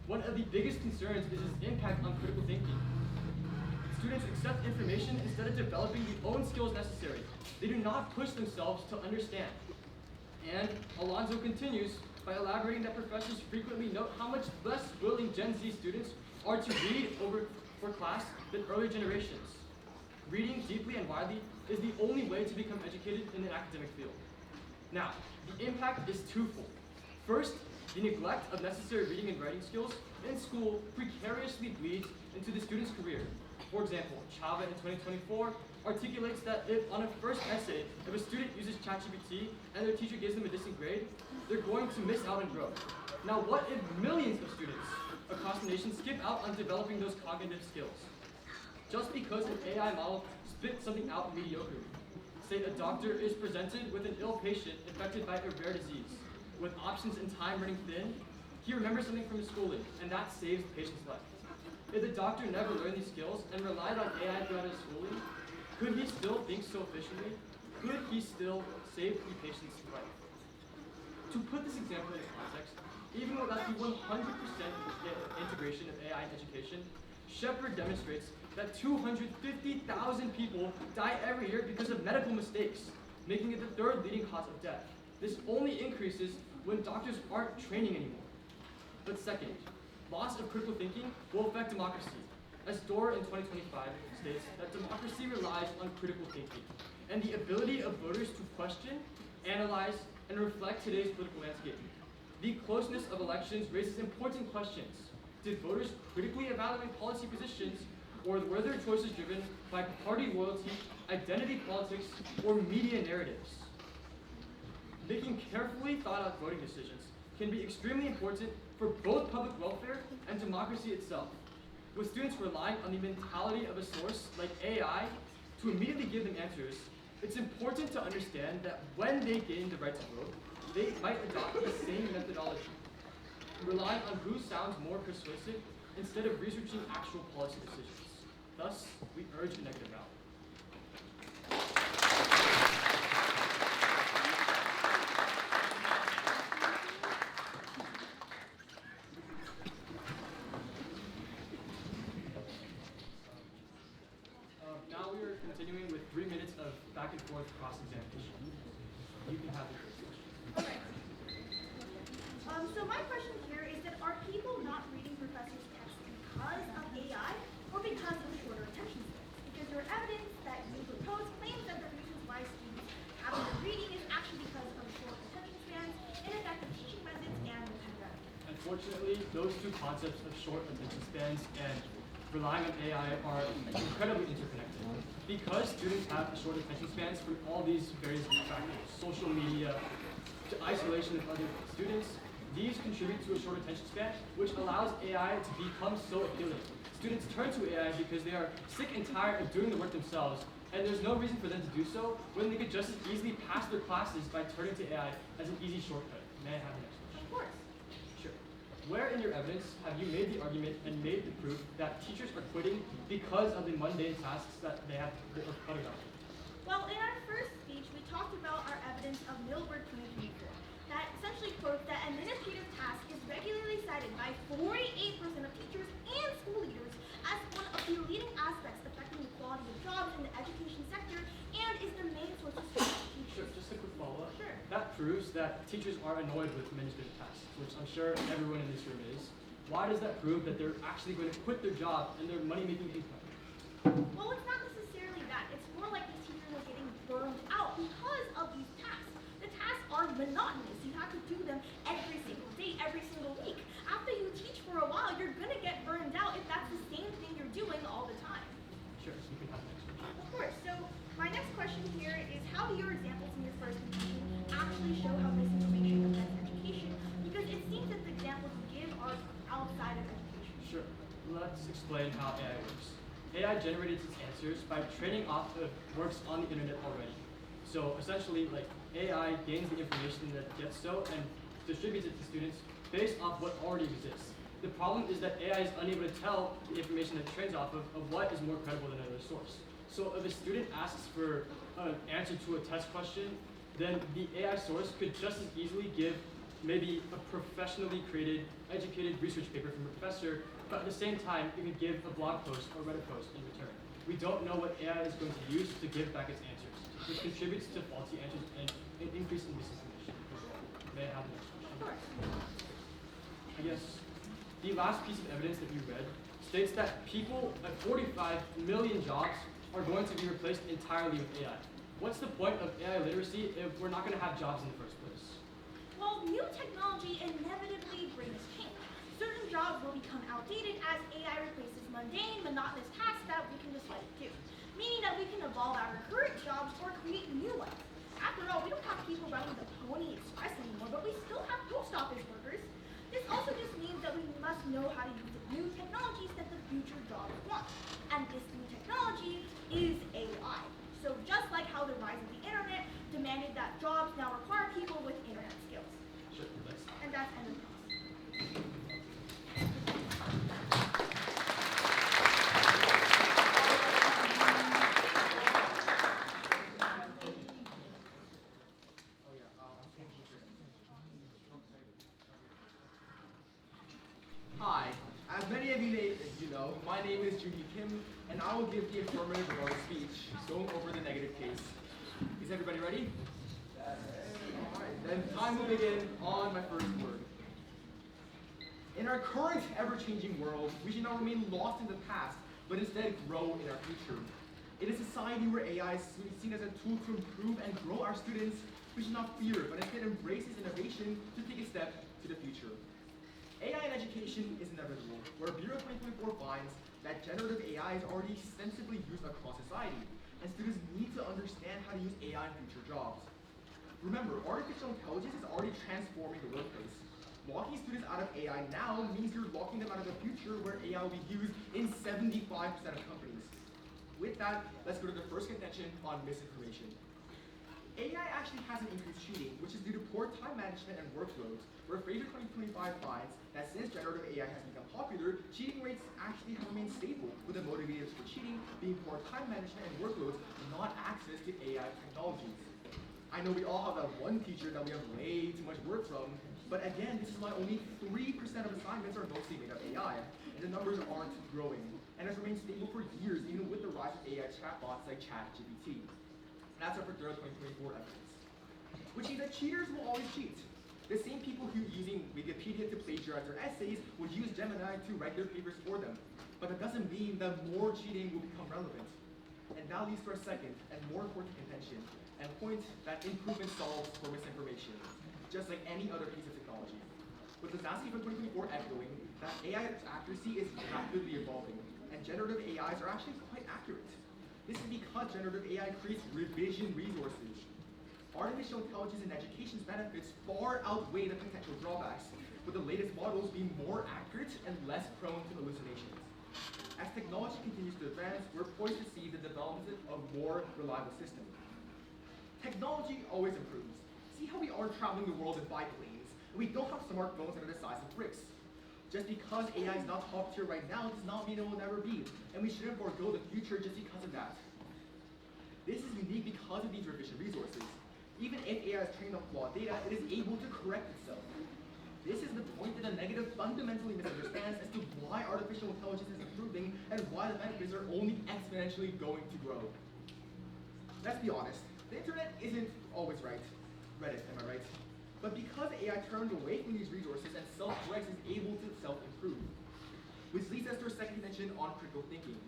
One of the biggest concerns is its impact on critical thinking. Students accept information instead of developing the own skills necessary. They do not push themselves to understand. And Alonso continues by elaborating that professors frequently note how much less willing Gen Z students are to read over for class than earlier generations. Reading deeply and widely is the only way to become educated in an academic field. Now, the impact is twofold. First, the neglect of necessary reading and writing skills in school precariously bleeds into the student's career. For example, Chava in 2024 articulates that if on a first essay, if a student uses ChatGPT and their teacher gives them a distant grade, they're going to miss out on growth. Now, what if millions of students across the nation skip out on developing those cognitive skills? Just because an AI model spits something out mediocre. Say a doctor is presented with an ill patient infected by a rare disease. With options and time running thin, he remembers something from his schooling, and that saves the patient's life. If the doctor never learned these skills and relied on AI throughout his schooling, could he still think so efficiently? Could he still save the patient's life? To put this example into context, even without the 100% integration of AI in education, Shepard demonstrates that 250,000 people die every year because of medical mistakes, making it the third leading cause of death. This only increases when doctors aren't training anymore. But second, loss of critical thinking will affect democracy. As Dorr in 2025 states that democracy relies on critical thinking and the ability of voters to question, analyze, and reflect today's political landscape. The closeness of elections raises important questions. Did voters critically evaluate policy positions, or were their choices driven by party loyalty, identity politics, or media narratives? Making carefully thought out voting decisions can be extremely important for both public welfare and democracy itself. With students relying on the mentality of a source like AI to immediately give them answers, it's important to understand that when they gain the right to vote, they might adopt the same methodology, relying on who sounds more persuasive instead of researching actual policy decisions. Thus, we urge a negative ballot. Now we are continuing with 3 minutes of back and forth cross-examination. You can have the first question. Okay. So my question here is that are people not reading professors' texts because of AI or because of shorter attention spans? Because there are evidence that you propose claims that the reasons why students haven't been reading is actually because of short attention spans, ineffective teaching methods, and the pandemic. unfortunately, those two concepts of short attention spans and relying on AI are incredibly interconnected. Because students have short attention spans from all these various factors, social media, to isolation of other students, these contribute to a short attention span, which allows AI to become so appealing. Students turn to AI because they are sick and tired of doing the work themselves, and there's no reason for them to do so when they could just as easily pass their classes by turning to AI as an easy shortcut. May I have the next question? Of course. Sure. Where in your evidence have you made the argument and made the proof that teachers are quitting because of the mundane tasks that they have are putting up? Well, in our first speech, we talked about our evidence of Millward 2024 that essentially quotes that administrative task is regularly cited by 48% of teachers and school leaders as one of the leading aspects affecting the quality of jobs in the education sector and is the main source of stress for Sure, teachers. just a quick follow-up. Sure. That proves that teachers are annoyed with administrative tasks, which I'm sure everyone in this room is. Why does that prove that they're actually going to quit their job and their money-making income? Well, it's not necessarily that. It's more like these teachers are getting burned out because of these tasks. The tasks are monotonous. You have to do them every single day, every single week. After you teach for a while, you're going to get burned out if that's the same thing you're doing all the time. Sure, you can have the next question. Of course. So my next question here is, how do your examples in your first presentation actually show how misinformation affects education? Because it seems that the examples you give are outside of education. Sure. Let's explain how AI works. AI generates its answers by training off of works on the internet already. So essentially, like AI gains the information that it gets so and distributes it to students based off what already exists. The problem is that AI is unable to tell the information that it trains off of what is more credible than another source. So if a student asks for an answer to a test question, then the AI source could just as easily give maybe a professionally created, educated research paper from a professor, but at the same time, it could give a blog post or Reddit post in return. We don't know what AI is going to use to give back its answers, which contributes to faulty answers and an increase in misinformation. May I have the next question? Of course. I guess the last piece of evidence that you read states that 45 million jobs are going to be replaced entirely with AI. What's the point of AI literacy if we're not going to have jobs in the first place? Well, new technology inevitably brings change. Certain jobs will become outdated as AI replaces mundane, monotonous tasks that we can just let it do, meaning that we can evolve our current jobs or create new ones. After all, we don't have people running the Pony Express anymore, but we still have post office workers. This also just means that we must know how to use the new technologies that the future jobs want. And this new technology is AI. So just like how the rise of the internet demanded that jobs now require people with internet skills. Sure, thanks. And that's end of class. Hi, as many of you know, my name is Judy Kim, and I will give the affirmative regarding speech, going over the negative case. Is everybody ready? Alright, then time will begin on my first word. In our current ever-changing world, we should not remain lost in the past, but instead grow in our future. In a society where AI is seen as a tool to improve and grow our students, we should not fear, but instead embrace its innovation to take a step to the future. AI in education is inevitable, where Bureau 2024 finds that generative AI is already extensively used across society, and students need to understand how to use AI in future jobs. Remember, artificial intelligence is already transforming the workplace. Locking students out of AI now means you're locking them out of the future where AI will be used in 75% of companies. With that, let's go to the first contention on misinformation. AI actually hasn't increased cheating, which is due to poor time management and workloads, where Fraser 2025 finds that since generative AI has become popular, cheating rates actually have remained stable, with the motivators for cheating being poor time management and workloads, not access to AI technologies. I know we all have that one teacher that we have way too much work from, but again, this is why only 3% of assignments are mostly made of AI, and the numbers aren't growing, and has remained stable for years, even with the rise of AI chatbots like ChatGPT. And that's our Bureau 2024 evidence. Which means that cheaters will always cheat. The same people who using Wikipedia to plagiarize their essays would use Gemini to write their papers for them. But that doesn't mean that more cheating will become relevant. And that leads to our second and more important contention, and point that improvement solves for misinformation, just like any other piece of technology. with the SASE from 2024 echoing that AI accuracy is rapidly evolving, and generative AIs are actually quite accurate. This is because generative AI creates revision resources. Artificial intelligence in education's benefits far outweigh the potential drawbacks, with the latest models being more accurate and less prone to hallucinations. As technology continues to advance, we're poised to see the development of more reliable systems. Technology always improves. See how we are traveling the world in bike lanes, and we don't have smartphones that are the size of bricks. Just because AI is not top tier right now does not mean it will never be, and we shouldn't forego the future just because of that. This is unique because of these revision resources. Even if AI is trained on flawed data, it is able to correct itself. This is the point that the negative fundamentally misunderstands as to why artificial intelligence is improving and why the benefits are only exponentially going to grow. Let's be honest, the internet isn't always right. Reddit, am I right? But because AI turned away from these resources and self-corrects, is able to self-improve. Which leads us to our second mention on critical thinking,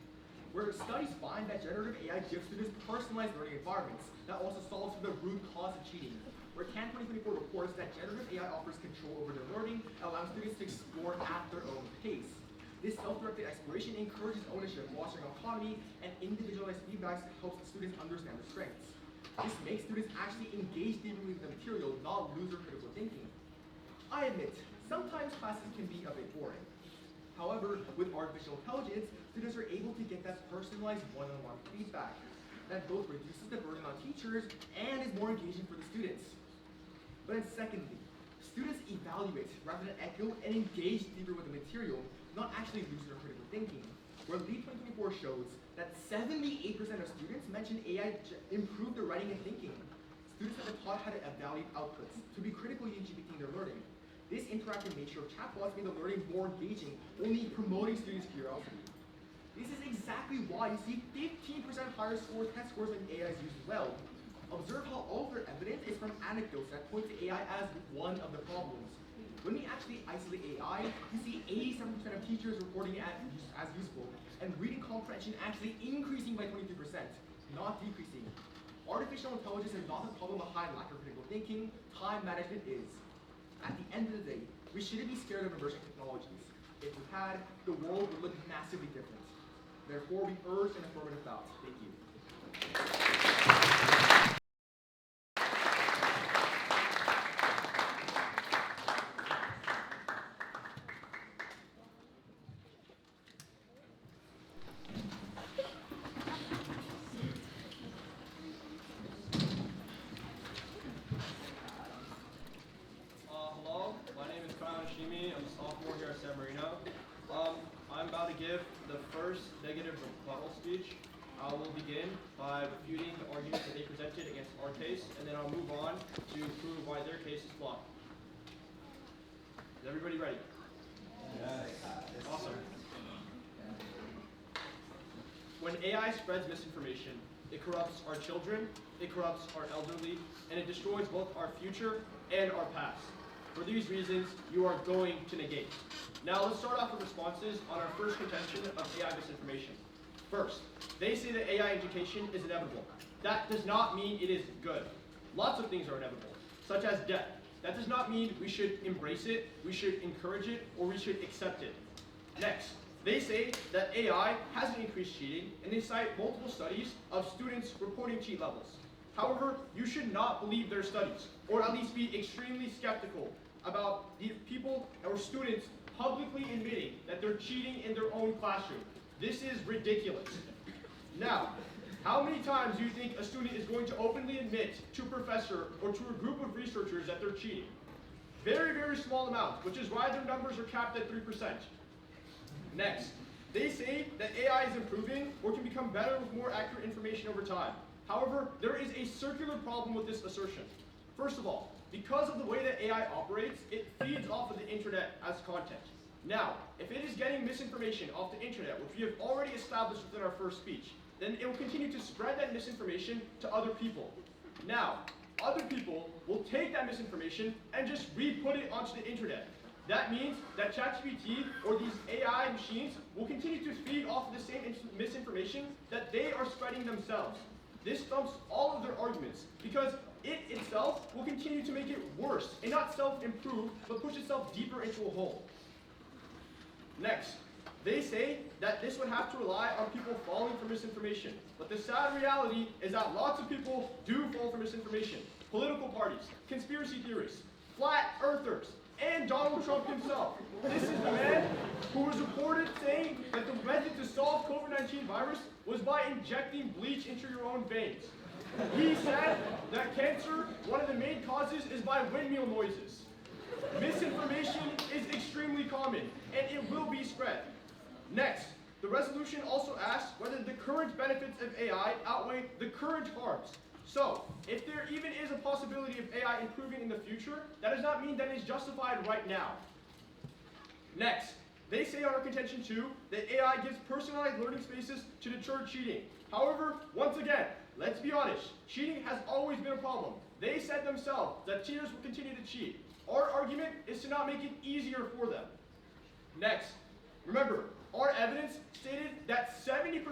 where studies find that generative AI gives students personalized learning environments that also solves for the root cause of cheating. Where CAN 2024 reports that generative AI offers control over their learning, allowing students to explore at their own pace. This self-directed exploration encourages ownership, fostering autonomy, and individualized feedbacks helps students understand their strengths. This makes students actually engage deeply with the material, not lose their critical thinking. I admit, sometimes classes can be a bit boring. However, with artificial intelligence, students are able to get that personalized one-on-one feedback that both reduces the burden on teachers and is more engaging for the students. But then secondly, students evaluate rather than echo and engage deeper with the material, not actually lose their critical thinking. Where LEAD 2024 shows that 78% of students mentioned AI improved their writing and thinking. Students have been taught how to evaluate outputs, to be critical in GPT their learning. This interactive nature of chatbots made the learning more engaging, only promoting students' curiosity. This is exactly why you see 15% higher test scores when AI is used well. Observe how all of their evidence is from anecdotes that point to AI as one of the problems. When we actually isolate AI, you see 87% of teachers reporting it as useful, and reading comprehension actually increasing by 23%, not decreasing. Artificial intelligence is not the problem behind lack of critical thinking, time management is. At the end of the day, we shouldn't be scared of emerging technologies. If we had, the world would look massively different. Therefore, we urge an affirmative ballot. Thank you. Hello, my name is Shimi. I'm a sophomore here at San Marino. I'm about to give the first negative rebuttal speech. I will begin by refuting the arguments that they presented against our case, and then I'll move on to prove why their case is flawed. Is everybody ready? Yes. Awesome. When AI spreads misinformation, it corrupts our children, it corrupts our elderly, and it destroys both our future and our past. For these reasons, you are going to negate. Now let's start off with responses on our first contention of AI misinformation. First, they say that AI education is inevitable. That does not mean it is good. Lots of things are inevitable, such as death. That does not mean we should embrace it, we should encourage it, or we should accept it. Next, they say that AI hasn't increased cheating, and they cite multiple studies of students reporting cheat levels. However, you should not believe their studies, or at least be extremely skeptical about the people or students publicly admitting that they're cheating in their own classroom. This is ridiculous. Now, how many times do you think a student is going to openly admit to a professor or to a group of researchers that they're cheating? Very, very small amounts, which is why their numbers are capped at 3%. Next, they say that AI is improving or can become better with more accurate information over time. However, there is a circular problem with this assertion. First of all, because of the way that AI operates, it feeds off of the internet as content. Now, if it is getting misinformation off the internet, which we have already established within our first speech, then it will continue to spread that misinformation to other people. Now, other people will take that misinformation and just re-put it onto the internet. That means that ChatGPT or these AI machines will continue to feed off of the same misinformation that they are spreading themselves. This stumps all of their arguments because it itself will continue to make it worse and not self-improve, but push itself deeper into a hole. Next, they say that this would have to rely on people falling for misinformation. But the sad reality is that lots of people do fall for misinformation. Political parties, conspiracy theorists, flat earthers, and Donald Trump himself. This is the man who was reported saying that the method to solve COVID-19 virus was by injecting bleach into your own veins. He said that cancer, one of the main causes, is by windmill noises. Misinformation is extremely common, and it will be spread. Next, the resolution also asks whether the current benefits of AI outweigh the current harms. So, if there even is a possibility of AI improving in the future, that does not mean that it is justified right now. Next, they say on our contention 2 that AI gives personalized learning spaces to deter cheating. However, once again, let's be honest, cheating has always been a problem. They said themselves that cheaters will continue to cheat. Our argument is to not make it easier for them. Next, remember, our evidence stated that 70%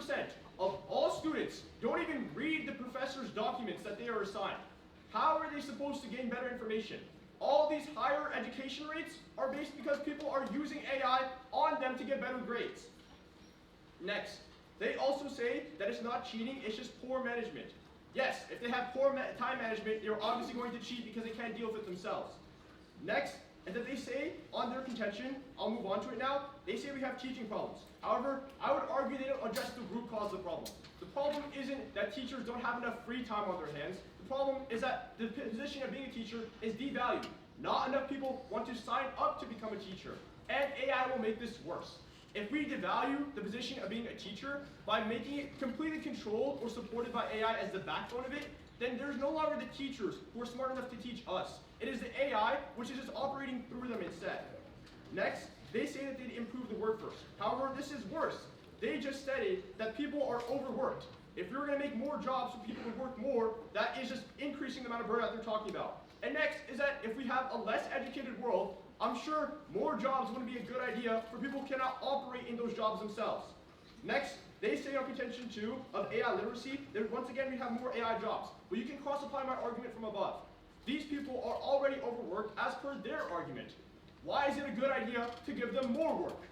of all students don't even read the professor's documents that they are assigned. How are they supposed to gain better information? All these higher education rates are based because people are using AI on them to get better grades. Next, they also say that it's not cheating, it's just poor management. Yes, if they have poor time management, they're obviously going to cheat because they can't deal with it themselves. Next, and that they say on their contention, I'll move on to it now, they say we have teaching problems. However, I would argue they don't address the root cause of the problem. The problem isn't that teachers don't have enough free time on their hands. The problem is that the position of being a teacher is devalued. Not enough people want to sign up to become a teacher, and AI will make this worse. If we devalue the position of being a teacher by making it completely controlled or supported by AI as the backbone of it, then there's no longer the teachers who are smart enough to teach us. It is the AI which is just operating through them instead. Next, they say that they'd improve the workforce. However, this is worse. They just stated that people are overworked. If we were going to make more jobs so people would work more, that is just increasing the amount of burnout they're talking about. And next is that if we have a less educated world, I'm sure more jobs wouldn't be a good idea for people who cannot operate in those jobs themselves. Next, they say on contention 2 of AI literacy that once again we have more AI jobs. But you can cross-apply my argument from above. These people are already overworked as per their argument. Why is it a good idea to give them more work?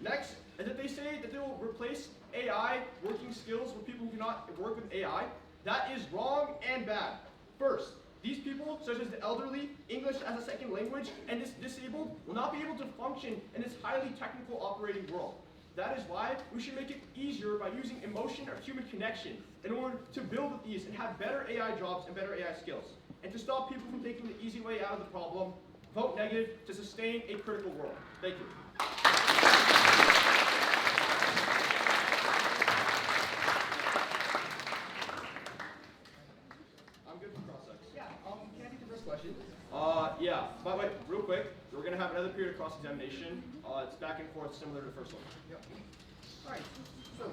Next, is that they say that they will replace AI working skills with people who cannot work with AI. That is wrong and bad. First, these people, such as the elderly, English as a second language, and this disabled, will not be able to function in this highly technical operating world. That is why we should make it easier by using emotion or human connection in order to build with these and have better AI jobs and better AI skills. And to stop people from taking the easy way out of the problem, vote negative to sustain a critical world. Thank you. I'm good for cross-sex. Yeah, can I take the first question? Yeah. By the way, real quick, we're going to have another period of cross-examination. It's back and forth, similar to the first one. Yep. All right, so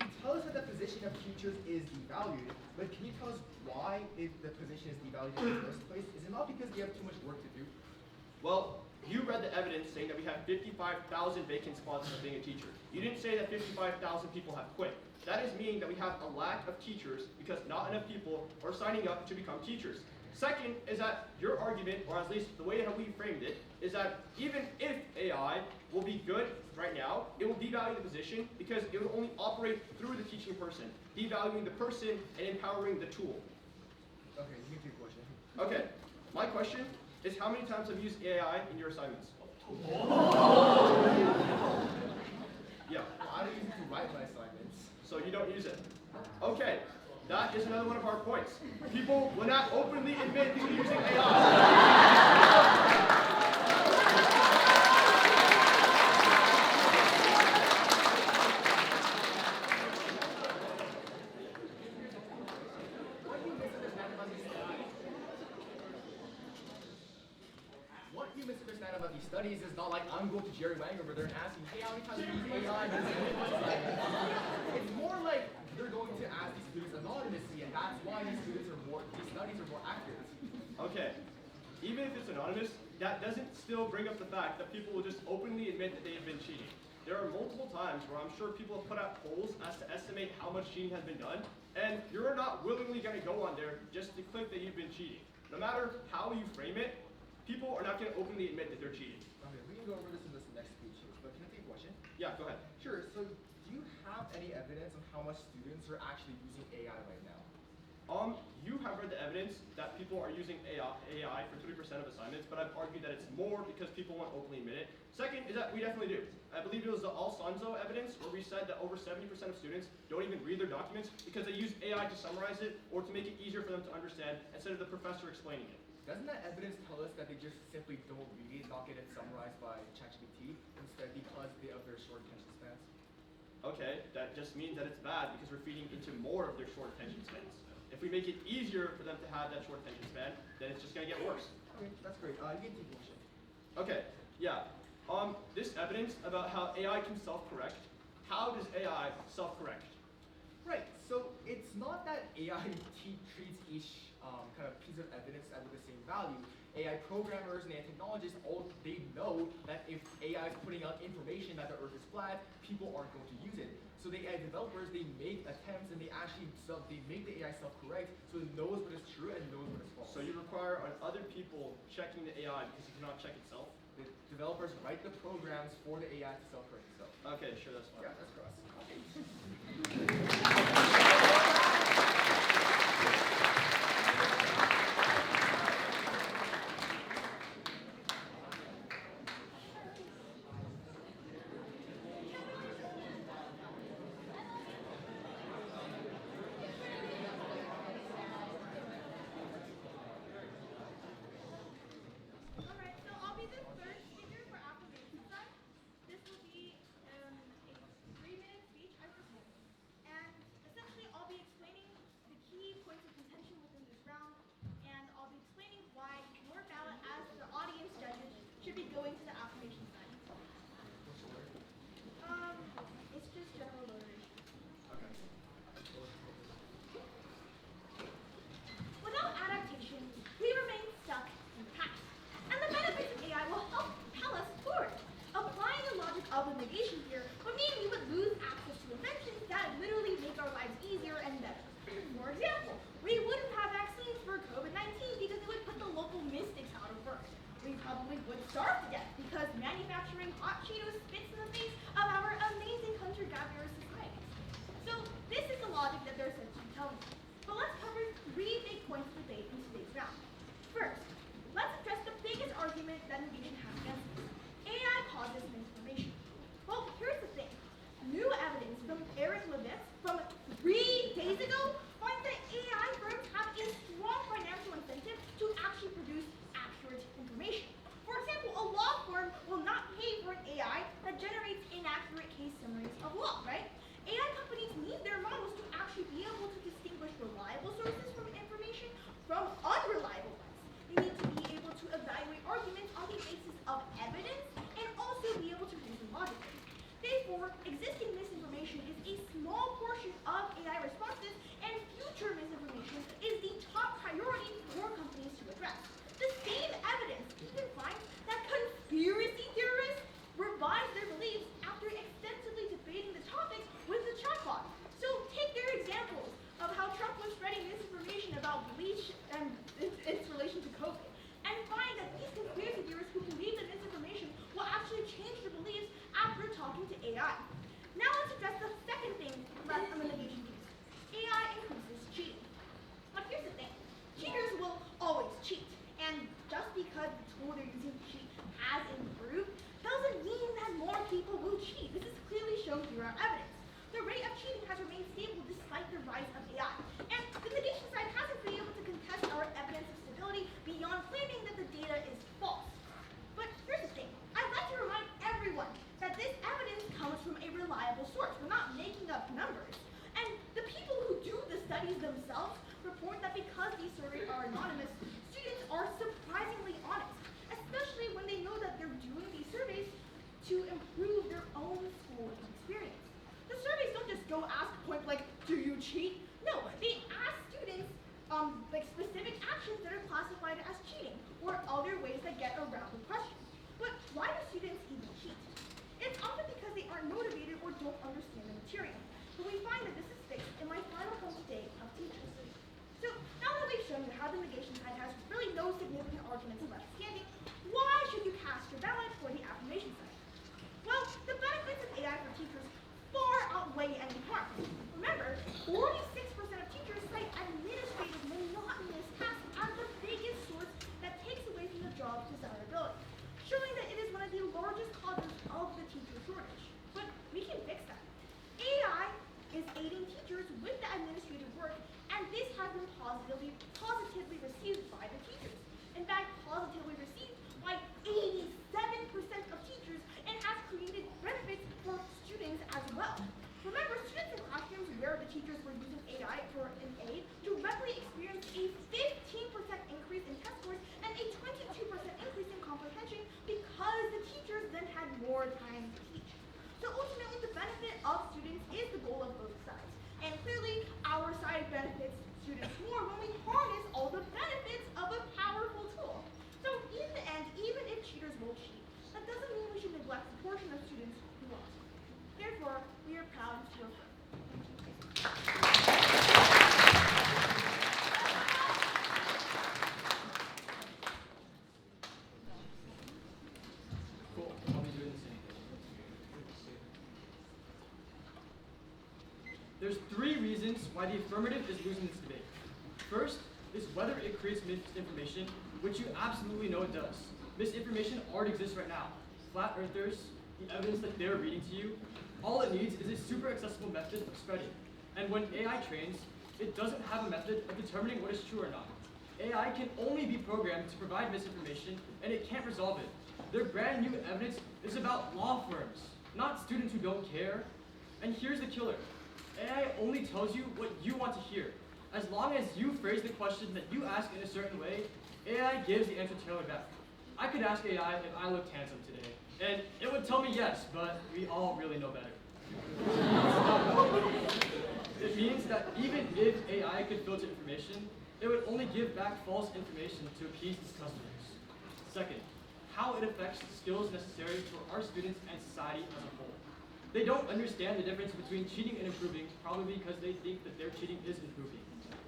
you tell us that the position of teachers is devalued, but can you tell us why the position is devalued in the first place? Is it not because we have too much work to do? Well, you read the evidence saying that we have 55,000 vacant spots for being a teacher. You didn't say that 55,000 people have quit. That is meaning that we have a lack of teachers because not enough people are signing up to become teachers. Second is that your argument, or at least the way how we framed it, is that even if AI will be good right now, it will devalue the position because it will only operate through the teaching person, devaluing the person and empowering the tool. Okay, you can do your question. Okay, my question is how many times have you used AI in your assignments? Yeah. I don't use it to write my assignments. So you don't use it. Okay, that is another one of our points. People will not openly admit to using AI. What you misunderstand about these studies is not like I'm going to Jerry Wang over there and asking, hey, how many times have you used AI? It's more like they're going to ask these students anonymously, and that's why these studies are more accurate. Okay, even if it's anonymous, that doesn't still bring up the fact that people will just openly admit that they have been cheating. there are multiple times where I'm sure people have put out polls as to estimate how much cheating has been done, and you're not willingly going to go on there just to click that you've been cheating. No matter how you frame it, people are not going to openly admit that they're cheating. Okay, we can go over this in this next speech, but can I take a question? Yeah, go ahead. Sure, so do you have any evidence on how much students are actually using AI right now? You have read the evidence that people are using AI for 3% of assignments, but I've argued that it's more because people won't openly admit it. Second is that we definitely do. I believe it was the Alfonso evidence where we said that over 70% of students don't even read their documents because they use AI to summarize it or to make it easier for them to understand instead of the professor explaining it. Doesn't that evidence tell us that they just simply don't read it, not get it summarized by ChatGPT, instead because of their short attention spans? Okay, that just means that it's bad because we're feeding into more of their short attention spans. If we make it easier for them to have that short attention span, then it's just going to get worse. Okay, that's great. You can take a question. Okay, yeah. This evidence about how AI can self-correct, how does AI self-correct? Right, so it's not that AI treats each kind of piece of evidence as with the same value. AI programmers and AI technologists, they know that if AI is putting out information that the earth is flat, people aren't going to use it. So the AI developers, they make attempts and they make the AI self-correct so it knows what is true and knows what is false. So you require other people checking the AI because it cannot check itself? The developers write the programs for the AI to self-correct itself. Okay, sure, that's fine. Yeah, that's cross. Okay. Alright, so I'll be the third speaker for affirmation time. This will be a 3-minute speech I present. And essentially I'll be explaining the key points of contention within this round, and I'll be explaining why your ballot as the audience judges should be going to the affirmation sign. It's just general motivation. Without adaptation, we remain stuck in the past. And the benefits of AI will help propel us forward. Applying the logic of the negation here would mean we would lose access to inventions that literally make our lives easier and better. For example, we wouldn't have vaccines for COVID-19 because it would put the local mystics out of work. We probably would starve to death because manufacturing hot Cheetos spits in the face of our amazing hunter-gatherer societies. So this is the logic that they're essentially telling us. But let's cover 3 big points of debate in today's round. First, let's address the biggest argument that negation has against us. AI causes misinformation. Well, here's the thing. New evidence from Eric Levitz from 3 days ago finds that AI firms have a strong financial incentive to actually produce accurate information. For example, a law firm will not pay for an AI that generates inaccurate case summaries of law, right? AI companies need their models to actually be able to distinguish reliable sources from information from unreliable ones. They need to be able to evaluate arguments on the basis of evidence and also be able to reason logically. Therefore, existing misinformation is a small portion of AI responses, and future misinformation is the top priority for companies to address. The same evidence even finds that conspiracy theorists revise their beliefs after extensively debating the topics with the chatbot. So take their examples of how Trump was spreading misinformation about bleach and its relation to COVID, and find that these conspiracy theorists who believe in misinformation will actually change their beliefs after talking to AI. Now let's address the second thing left on the negation case. AI increases cheating. But here's the thing. Cheaters will always cheat. And just because the tool they're using to cheat has improved, doesn't mean that more people will cheat. This is clearly shown through our evidence. The rate of cheating has remained stable despite the rise of AI. And the negation side hasn't been able to contest our evidence of stability beyond claiming that the data is false. But here's the thing. I'd like to remind everyone that this evidence comes from a reliable source. We're not making up numbers. And the people who do the studies themselves report that because these surveys are anonymous, students are surprisingly honest, especially when they know that they're doing these surveys to improve their own school experience. The surveys don't just go ask point blank, do you cheat? No, they ask students like specific actions that are classified as cheating or other ways that get around the question. But why do students even cheat? It's often because they are don't understand the material. But we find that this is fixed in my final home day of teachers. So now that we've shown you how the negation side has really no significant arguments left standing, why should you cast your ballot for the affirmation side? Well, the benefits of AI for teachers far outweigh any harm. Remember, 46% of teachers cite administrative monotonous tasks as the biggest source that takes away from the job's desirability, showing that it is one of the largest causes of the teacher shortage. But we can fix that. AI is aiding teachers with the administrative work, and this has been positively received by the teachers. In fact, positively received by 87% of teachers, and has created benefits for students as well. Remember, students in classrooms where the teachers were using AI for an aid directly experienced a 15% increase in test scores and a 22% increase in comprehension because the teachers then had more time to teach. So ultimately, the benefit of students is the goal of both sides. And clearly, our side benefits students more when we harness all the benefits of a powerful tool. So in the end, even if cheaters will cheat, that doesn't mean we should neglect the portion of students who won't. Therefore, we are proud to affirm. Cool. I'll be doing the same. There's 3 reasons why the affirmative is losing this debate. First is whether it creates misinformation, which you absolutely know it does. Misinformation already exists right now. Flat earthers, the evidence that they're reading to you, all it needs is a super accessible method of spreading. And when AI trains, it doesn't have a method of determining what is true or not. AI can only be programmed to provide misinformation, and it can't resolve it. Their brand new evidence is about law firms, not students who don't care. And here's the killer. AI only tells you what you want to hear. As long as you phrase the question that you ask in a certain way, AI gives the answer tailored back. I could ask AI if I looked handsome today, and it would tell me yes, but we all really know better. It means that even if AI could filter information, it would only give back false information to appease its customers. Second, how it affects the skills necessary for our students and society as a whole. They don't understand the difference between cheating and improving, probably because they think that their cheating is improving.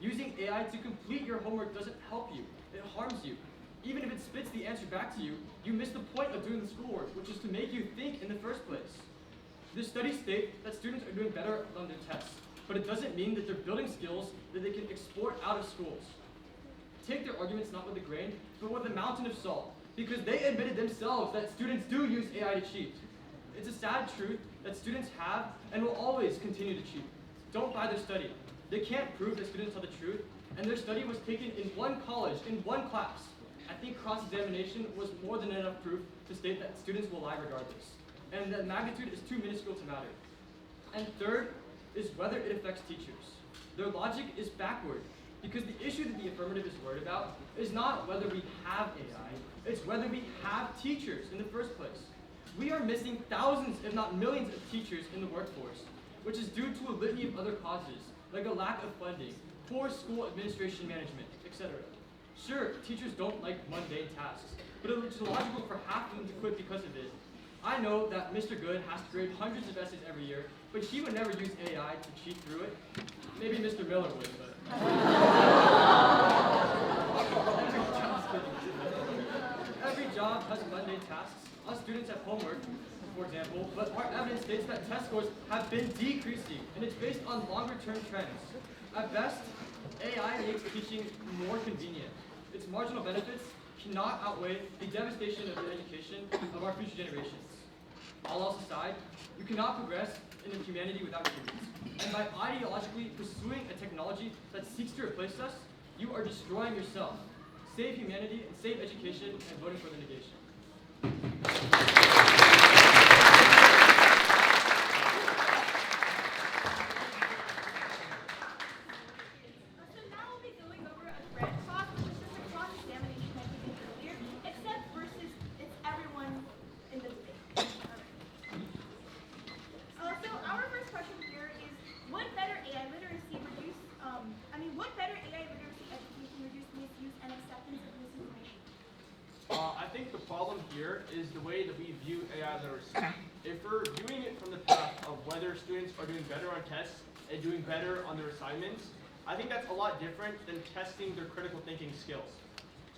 Using AI to complete your homework doesn't help you, it harms you. Even if it spits the answer back to you, you miss the point of doing the schoolwork, which is to make you think in the first place. The studies state that students are doing better on their tests, but it doesn't mean that they're building skills that they can export out of schools. Take their arguments not with a grain, but with a mountain of salt, because they admitted themselves that students do use AI to cheat. It's a sad truth that students have and will always continue to cheat. Don't buy their study. They can't prove that students tell the truth, and their study was taken in one college, in one class. I think cross-examination was more than enough proof to state that students will lie regardless, and that magnitude is too minuscule to matter. And third is whether it affects teachers. Their logic is backward, because the issue that the affirmative is worried about is not whether we have AI, it's whether we have teachers in the first place. We are missing thousands, if not millions, of teachers in the workforce, which is due to a litany of other causes, like a lack of funding, poor school administration management, etc. Sure, teachers don't like mundane tasks, but it's illogical for half of them to quit because of it. I know that Mr. Good has to grade hundreds of essays every year, but he would never use AI to cheat through it. Maybe Mr. Miller would, but... Every job has mundane tasks. Us students have homework, for example, but our evidence states that test scores have been decreasing, and it's based on longer-term trends. At best, AI makes teaching more convenient. Its marginal benefits cannot outweigh the devastation of the education of our future generations. All else aside, you cannot progress in humanity without humans. And by ideologically pursuing a technology that seeks to replace us, you are destroying yourself. Save humanity and save education, and voting for the negation. So now we'll be going over a grant talk, which is just a cross-examination like we did earlier, except versus it's everyone in the debate. So our first question here is, would better AI literacy reduce, would better AI literacy education reduce misuse and acceptance of misinformation? I think the problem here is the way that we view AI literacy. If we're viewing it from the path of whether students are doing better on tests and doing better on their assignments, I think that's a lot different than testing their critical thinking skills.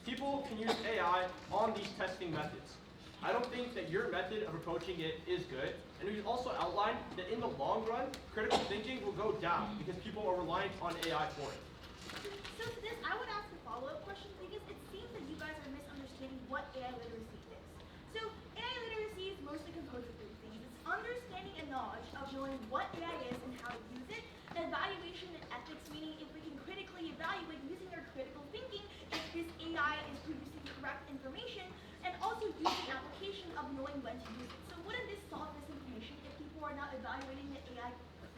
People can use AI on these testing methods. I don't think that your method of approaching it is good, and we've also outlined that in the long run, critical thinking will go down because people are reliant on AI for it. So to this, I would ask a follow-up question because it seems that you guys are misunderstanding what AI literacy is. So AI literacy is mostly composed of three things. It's understanding and knowledge of knowing what AI is and how to use it, evaluation and ethics, meaning if we can critically evaluate using our critical thinking if this AI is producing correct information, and also using application of knowing when to use it. So wouldn't this solve misinformation if people are not evaluating the AI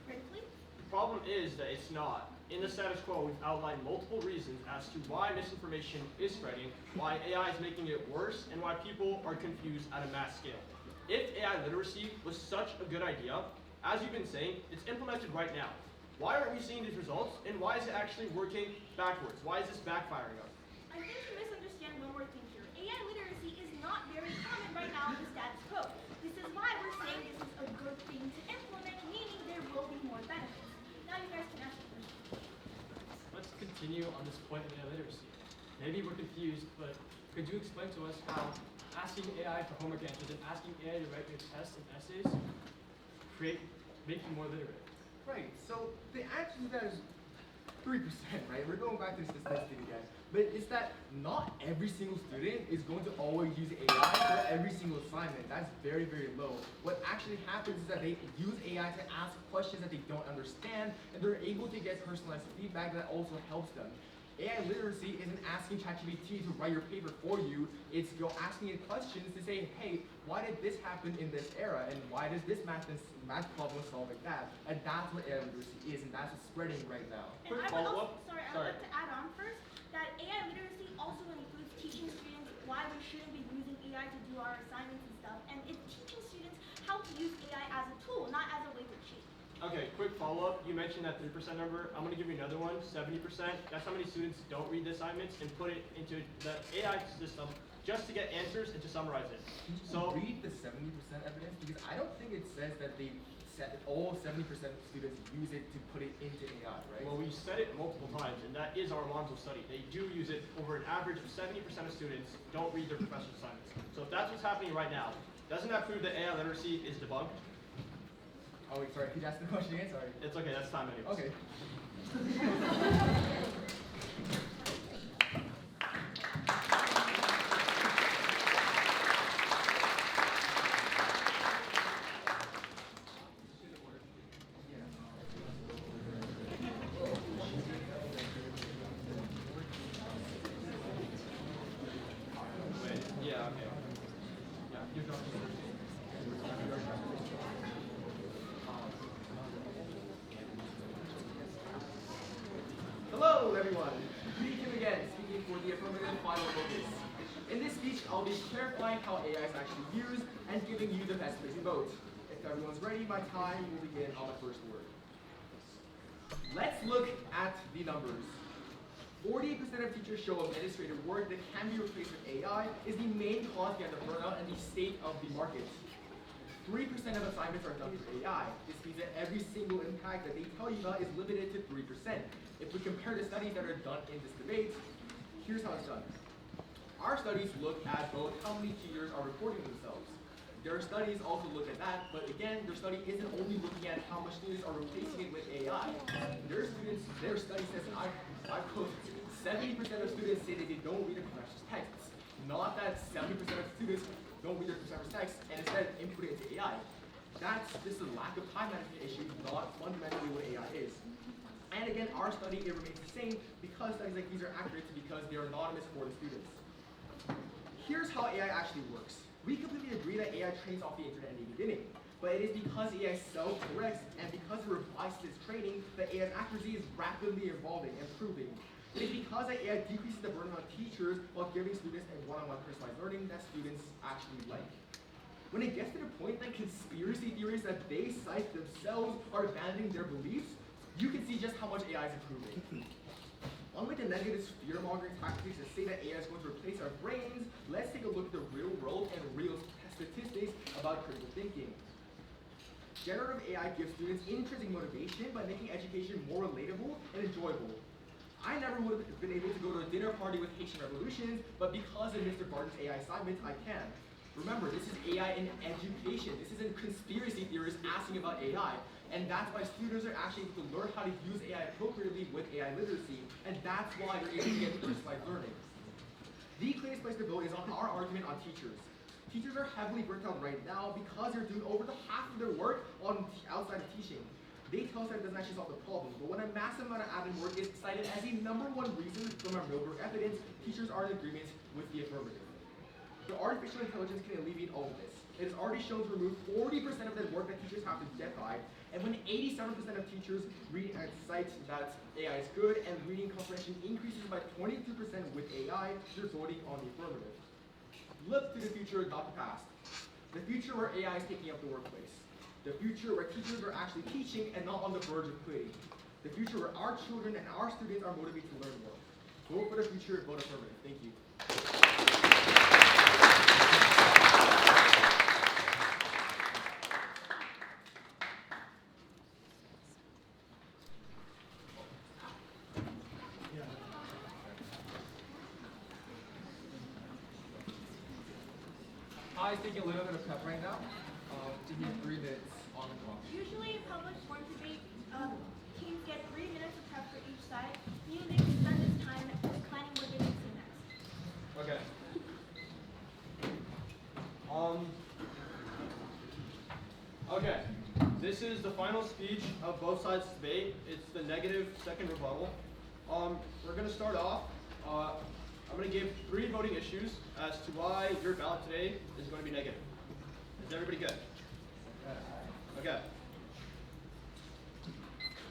critically? The problem is that it's not. In the status quo, we've outlined multiple reasons as to why misinformation is spreading, why AI is making it worse, and why people are confused at a mass scale. If AI literacy was such a good idea, as you've been saying, it's implemented right now. Why aren't we seeing these results, and why is it actually working backwards? Why is this backfiring us? I think you misunderstand one more thing here. AI literacy is not very common right now in the status quo. This is why we're saying this is a good thing to implement, meaning there will be more benefits. Now you guys can ask the question. Let's continue on this point of AI literacy. Maybe we're confused, but could you explain to us how asking AI for homework answers and asking AI to write your tests and essays make you more literate? Right, so the answer to that is 3%, right? We're going back to the statistics again. But it's that not every single student is going to always use AI for every single assignment. That's very, very low. What actually happens is that they use AI to ask questions that they don't understand, and they're able to get personalized feedback that also helps them. AI literacy isn't asking ChatGPT to write your paper for you. It's you're asking it questions to say, hey, why did this happen in this era? And why does this math problem solve like that? And that's what AI literacy is, and that's what's spreading right now. And Quick I would follow-up. also, I would like to add on first that AI literacy also includes teaching students why we shouldn't be using AI to do our assignments and stuff. And it's teaching students how to use AI as a tool, not as a way to cheat. Okay, quick follow-up. You mentioned that 3% number. I'm going to give you another one, 70%. That's how many students don't read the assignments and put it into the AI system just to get answers and to summarize it. So read the 70% evidence, because I don't think it says that they said all 70% of students use it to put it into AI, right? well, we said it multiple times, and that is our Alonzo study. They do use it. Over an average of 70% of students don't read their professor's assignments. So if that's what's happening right now, doesn't that prove that AI literacy is debunked? Oh, wait, sorry, could you ask the question again? Sorry. It's okay, that's time anyways. Okay. Yeah, okay. Yeah, you're going. Hello, everyone. Meet him again, speaking for the affirmative final focus. In this speech, I'll be clarifying how AI is actually used and giving you the best place to vote. If everyone's ready, my time will begin on the first word. Let's look at the numbers. 48% of teachers show administrative work that can be replaced with AI is the main cause behind the burnout and the state of the market. 3% of assignments are done through AI. This means that every single impact that they tell you about is limited to 3%. If we compare the studies that are done in this debate, here's how it's done. Our studies look at both how many teachers are reporting themselves. Their studies also look at that, but again, their study isn't only looking at how much students are replacing it with AI. Their study says, and I quote, 70% of students say that they don't read a professor's texts. Not that 70% of students don't read their professor's texts and instead input it into AI. This is a lack of time management issue, not fundamentally what AI is. And again, our study, it remains the same because studies like these are accurate because they're anonymous for the students. Here's how AI actually works. We completely agree that AI trains off the internet in the beginning, but it is because AI self-corrects and because it revises its training that AI's accuracy is rapidly evolving and improving. It is because that AI decreases the burden on teachers while giving students a one-on-one personalized learning that students actually like. When it gets to the point that conspiracy theories that they cite themselves are abandoning their beliefs, you can see just how much AI is improving. Unlike the negative fear-mongering tactics that say that AI is going to replace our brains, let's take a look at the real world and real statistics about critical thinking. generative AI gives students intrinsic motivation by making education more relatable and enjoyable. I never would have been able to go to a dinner party with Haitian revolutions, but because of Mr. Barton's AI assignments, I can. Remember, this is AI in education. This isn't conspiracy theorists asking about AI. And that's why students are actually able to learn how to use AI appropriately with AI literacy. And that's why they're able to get personalized learning. The cleanest place to vote is on our argument on teachers. Teachers are heavily burnt out right now because they're doing over half of their work on outside of teaching. They tell us that it doesn't actually solve the problem, but when a massive amount of admin work is cited as the #1 reason from our Milberg evidence, teachers are in agreement with the affirmative. The artificial intelligence can alleviate all of this. It is already shown to remove 40% of the work that teachers have to get by, and when 87% of teachers cite that AI is good, and reading comprehension increases by 22% with AI, they're voting on the affirmative. Look to the future, not the past. The future where AI is taking up the workplace. The future where teachers are actually teaching and not on the verge of quitting. The future where our children and our students are motivated to learn more. Vote for the future, vote affirmative. Thank you. I was taking a little bit of prep right now to get 3 minutes on the clock. Usually, public sports debate teams get 3 minutes of prep for each side. You they can spend this time planning what they will say next. Okay. Okay. This is the final speech of both sides' debate. It's the negative second rebuttal. We're going to start off. I'm going to give 3 voting issues as to why your ballot today is going to be negative. Is everybody good? Okay.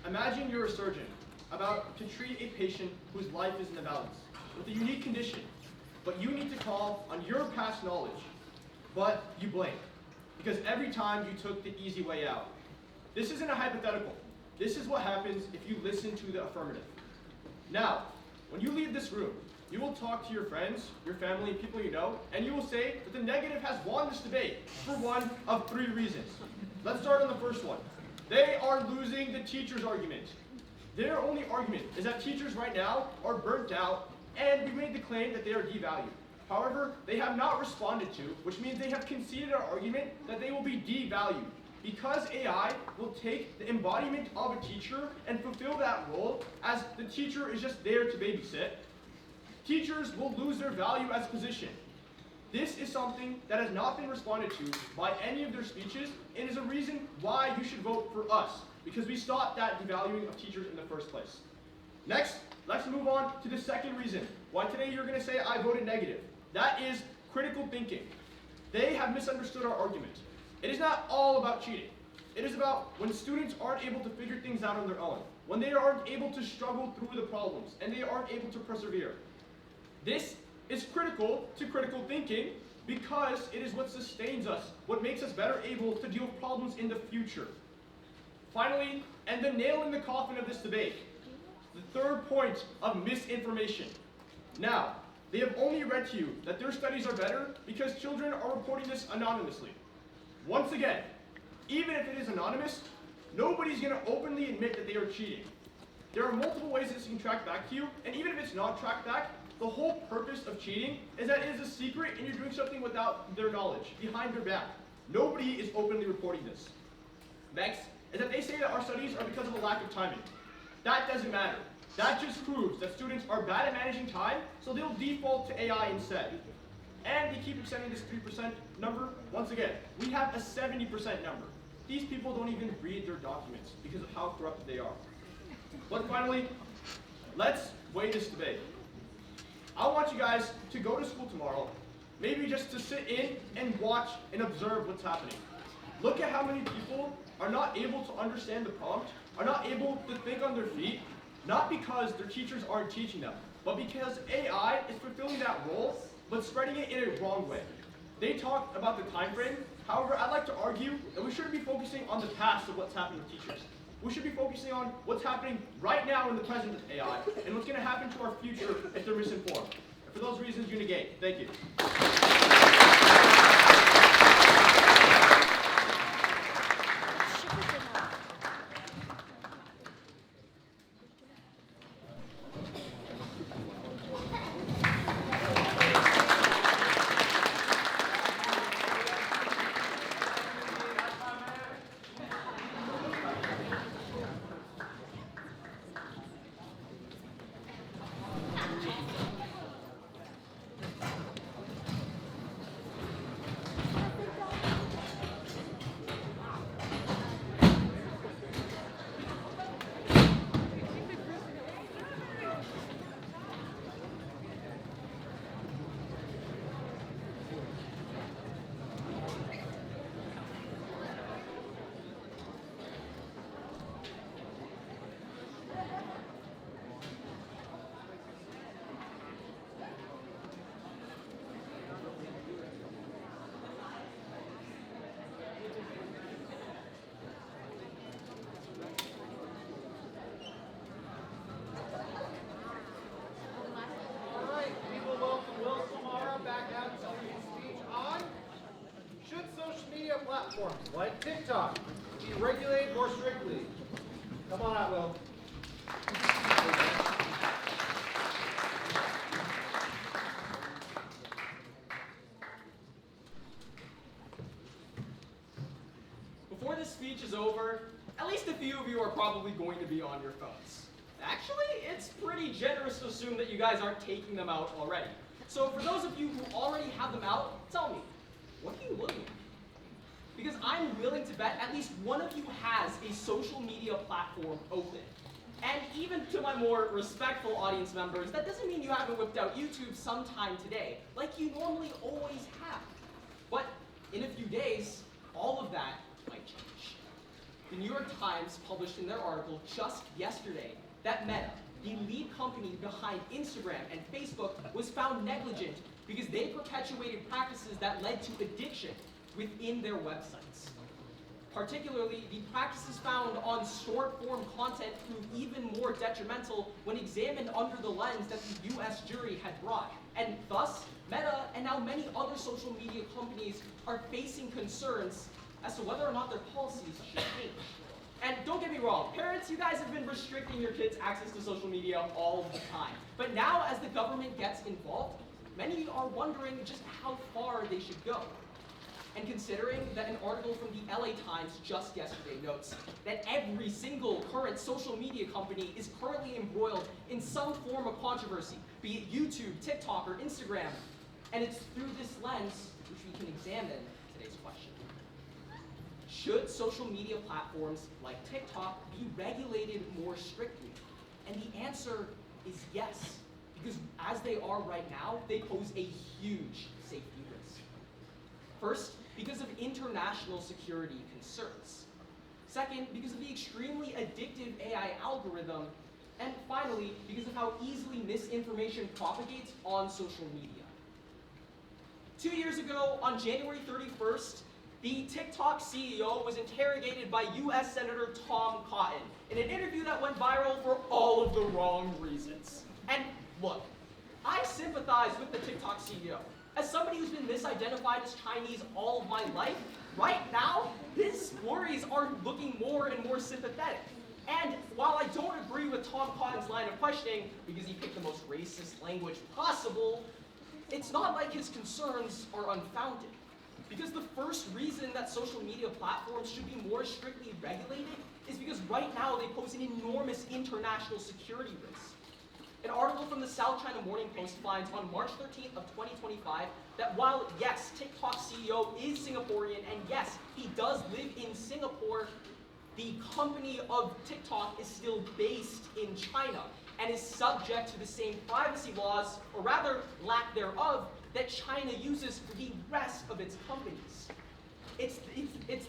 Imagine you're a surgeon about to treat a patient whose life is in the balance with a unique condition, but you need to call on your past knowledge, but you blank because every time you took the easy way out. This isn't a hypothetical. This is what happens if you listen to the affirmative. Now, when you leave this room, you will talk to your friends, your family, and people you know, and you will say that the negative has won this debate for one of 3 reasons. Let's start on the first one. They are losing the teacher's argument. Their only argument is that teachers right now are burnt out, and we made the claim that they are devalued. However, they have not responded to, which means they have conceded our argument that they will be devalued. Because AI will take the embodiment of a teacher and fulfill that role as the teacher is just there to babysit, teachers will lose their value as a position. This is something that has not been responded to by any of their speeches and is a reason why you should vote for us, because we stopped that devaluing of teachers in the first place. Next, let's move on to the second reason why today you're going to say I voted negative. That is critical thinking. They have misunderstood our argument. It is not all about cheating. It is about when students aren't able to figure things out on their own, when they aren't able to struggle through the problems, and they aren't able to persevere. This is critical to critical thinking because it is what sustains us, what makes us better able to deal with problems in the future. Finally, and the nail in the coffin of this debate, the third point of misinformation. Now, they have only read to you that their studies are better because children are reporting this anonymously. Once again, even if it is anonymous, nobody's going to openly admit that they are cheating. There are multiple ways this can track back to you, and even if it's not tracked back, the whole purpose of cheating is that it is a secret and you're doing something without their knowledge, behind their back. Nobody is openly reporting this. Next is that they say that our studies are because of a lack of timing. That doesn't matter. That just proves that students are bad at managing time, so they'll default to AI instead. And they keep extending this 3% number. Once again, we have a 70% number. These people don't even read their documents because of how corrupt they are. But finally, let's weigh this debate. I want you guys to go to school tomorrow, maybe just to sit in and watch and observe what's happening. Look at how many people are not able to understand the prompt, are not able to think on their feet, not because their teachers aren't teaching them, but because AI is fulfilling that role, but spreading it in a wrong way. They talked about the time frame. However, I'd like to argue that we shouldn't be focusing on the past of what's happening with teachers. We should be focusing on what's happening right now in the present with AI, and what's going to happen to our future if they're misinformed. And for those reasons, you negate. Thank you. platforms like TikTok be regulated more strictly? Come on out, Will. Before this speech is over, at least a few of you are probably going to be on your phones. Actually, it's pretty generous to assume that you guys aren't taking them out already. So for those of you who already have them out, tell me, what are you looking at? Because I'm willing to bet at least one of you has a social media platform open. And even to my more respectful audience members, that doesn't mean you haven't whipped out YouTube sometime today, like you normally always have. But in a few days, all of that might change. The New York Times published in their article just yesterday that Meta, the lead company behind Instagram and Facebook, was found negligent because they perpetuated practices that led to addiction within their websites. Particularly, the practices found on short-form content proved even more detrimental when examined under the lens that the US jury had brought. And thus, Meta and now many other social media companies are facing concerns as to whether or not their policies should change. And don't get me wrong, parents, you guys have been restricting your kids' access to social media all the time. But now, as the government gets involved, many are wondering just how far they should go. And considering that an article from the LA Times just yesterday notes that every single current social media company is currently embroiled in some form of controversy, be it YouTube, TikTok, or Instagram, and it's through this lens which we can examine today's question. Should social media platforms like TikTok be regulated more strictly? And the answer is yes, because as they are right now, they pose a huge safety risk. First, because of international security concerns. Second, because of the extremely addictive AI algorithm. And finally, because of how easily misinformation propagates on social media. 2 years ago, on January 31st, the TikTok CEO was interrogated by US Senator Tom Cotton in an interview that went viral for all of the wrong reasons. And look, I sympathize with the TikTok CEO. As somebody who's been misidentified as Chinese all of my life, right now, his worries are looking more and more sympathetic. And while I don't agree with Tom Cotton's line of questioning, because he picked the most racist language possible, it's not like his concerns are unfounded. Because the first reason that social media platforms should be more strictly regulated is because right now they pose an enormous international security risk. An article from the South China Morning Post finds on March 13th of 2025 that while, yes, TikTok CEO is Singaporean, and yes, he does live in Singapore, the company of TikTok is still based in China and is subject to the same privacy laws, or rather, lack thereof, that China uses for the rest of its companies. It's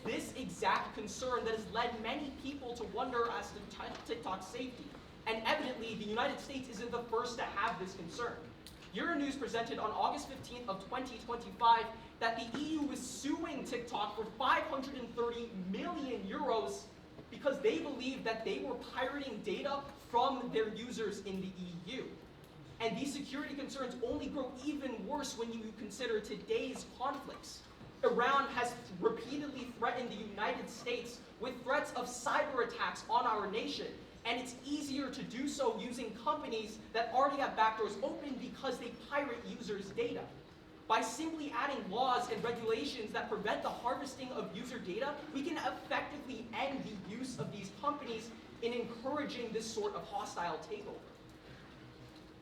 this exact concern that has led many people to wonder as to TikTok's safety. And evidently, the United States isn't the first to have this concern. Euronews presented on August 15th of 2025 that the EU was suing TikTok for 530 million euros because they believed that they were pirating data from their users in the EU. And these security concerns only grow even worse when you consider today's conflicts. Iran has repeatedly threatened the United States with threats of cyber attacks on our nation. And it's easier to do so using companies that already have backdoors open because they pirate users' data. By simply adding laws and regulations that prevent the harvesting of user data, we can effectively end the use of these companies in encouraging this sort of hostile takeover.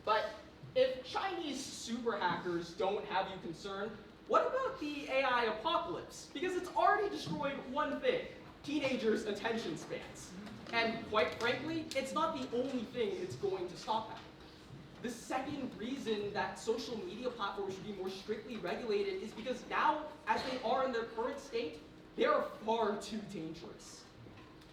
But if Chinese super hackers don't have you concerned, what about the AI apocalypse? Because it's already destroyed one thing: teenagers' attention spans. And quite frankly, it's not the only thing it's going to stop at. The second reason that social media platforms should be more strictly regulated is because now, as they are in their current state, they are far too dangerous.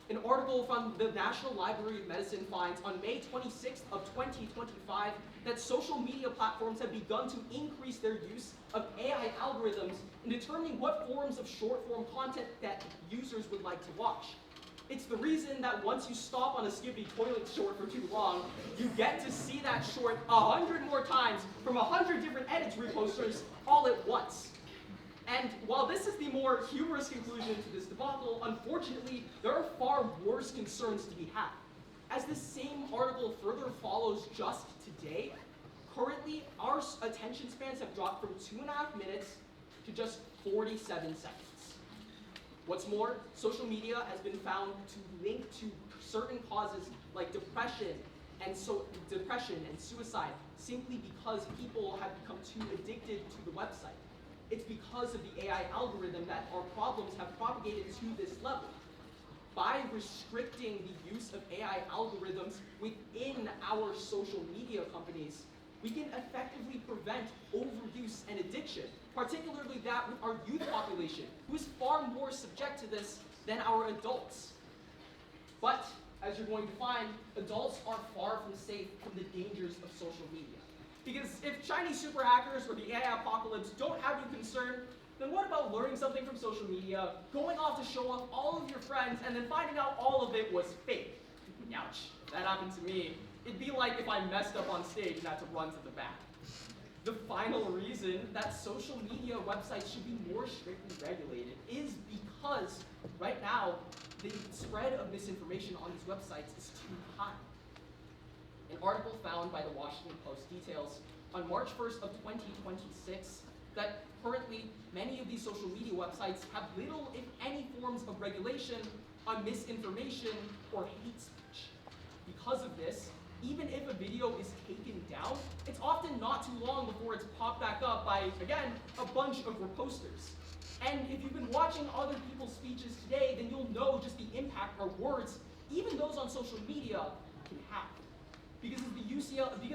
An article from the National Library of Medicine finds on May 26th of 2025 that social media platforms have begun to increase their use of AI algorithms in determining what forms of short-form content that users would like to watch. It's the reason that once you stop on a Skippy toilet short for too long, you get to see that short 100 more times from 100 different edits reposters all at once. And while this is the more humorous conclusion to this debacle, unfortunately, there are far worse concerns to be had. As this same article further follows just today, currently our attention spans have dropped from 2.5 minutes to just 47 seconds. What's more, social media has been found to link to certain causes like depression and suicide simply because people have become too addicted to the website. It's because of the AI algorithm that our problems have propagated to this level. By restricting the use of AI algorithms within our social media companies, we can effectively prevent overuse and addiction, particularly that with our youth population, who is far more subject to this than our adults. But, as you're going to find, adults are far from safe from the dangers of social media. Because if Chinese super hackers or the AI apocalypse don't have you concerned, then what about learning something from social media, going off to show off all of your friends, and then finding out all of it was fake? Ouch, if that happened to me. It'd be like if I messed up on stage and had to run to the back. The final reason that social media websites should be more strictly regulated is because right now, the spread of misinformation on these websites is too high. An article found by the Washington Post details on March 1st of 2026 that currently many of these social media websites have little, if any, forms of regulation on misinformation or hate speech. Because of this, even if a video is taken down, it's often not too long before it's popped back up by, again, a bunch of reposters. And if you've been watching other people's speeches today, then you'll know just the impact our words, even those on social media, can have. Because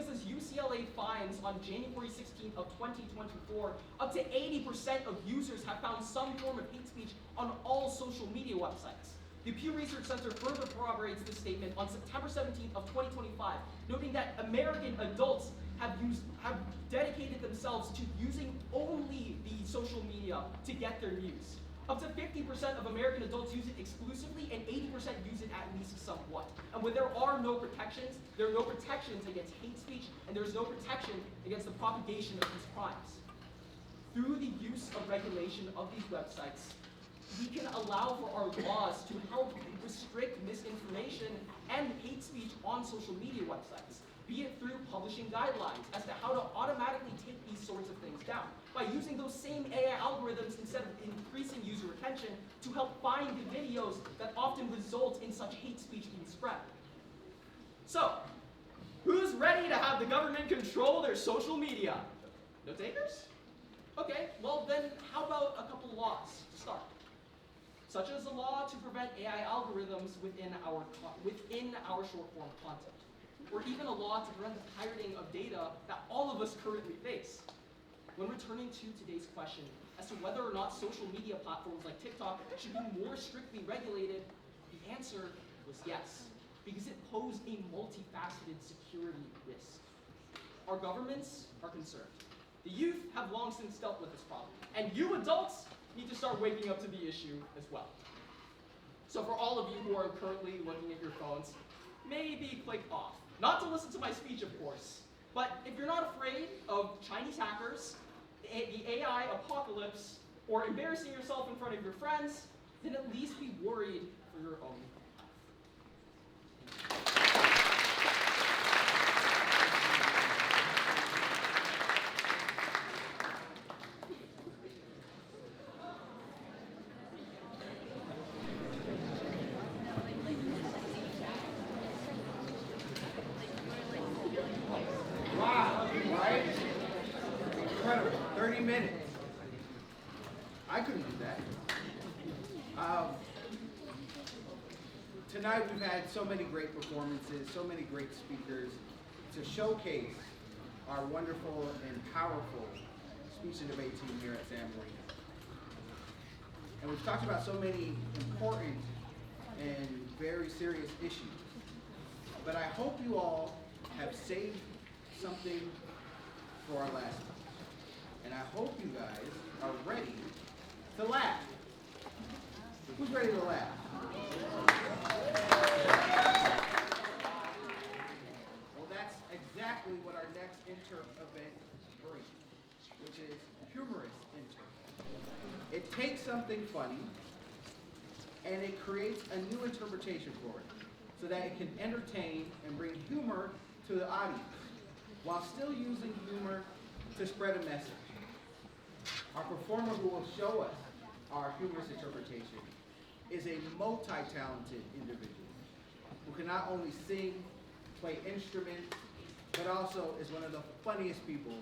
as UCLA finds on January 16th of 2024, up to 80% of users have found some form of hate speech on all social media websites. The Pew Research Center further corroborates this statement on September 17th of 2025, noting that American adults have dedicated themselves to using only the social media to get their news. Up to 50% of American adults use it exclusively, and 80% use it at least somewhat. And when there are no protections, there are no protections against hate speech, and there's no protection against the propagation of these crimes. Through the use of regulation of these websites, we can allow for our laws to help restrict misinformation and hate speech on social media websites, be it through publishing guidelines as to how to automatically take these sorts of things down, by using those same AI algorithms instead of increasing user attention to help find the videos that often result in such hate speech being spread. So, who's ready to have the government control their social media? No takers? Okay, well then how about a couple laws to start? Such as a law to prevent AI algorithms within our short-form content, or even a law to prevent the pirating of data that all of us currently face. When returning to today's question as to whether or not social media platforms like TikTok should be more strictly regulated, the answer was yes, because it posed a multifaceted security risk. Our governments are concerned. The youth have long since dealt with this problem, and you adults need to start waking up to the issue as well. So for all of you who are currently looking at your phones, maybe click off. Not to listen to my speech, of course, but if you're not afraid of Chinese hackers, the AI apocalypse, or embarrassing yourself in front of your friends, then at least be worried for your own health. Wow, right? Incredible. 30 minutes. I couldn't do that. Tonight we've had so many great performances, so many great speakers to showcase our wonderful and powerful speech and debate team here at San Marino. And we've talked about so many important and very serious issues. But I hope you all have saved something for our last one. And I hope you guys are ready to laugh. Who's ready to laugh? Well, that's exactly what our next inter event brings, which is humorous inter. It takes something funny and it creates a new interpretation for it so that it can entertain and bring humor to the audience while still using humor to spread a message. Our performer who will show us our humorous interpretation is a multi-talented individual who can not only sing, play instruments, but also is one of the funniest people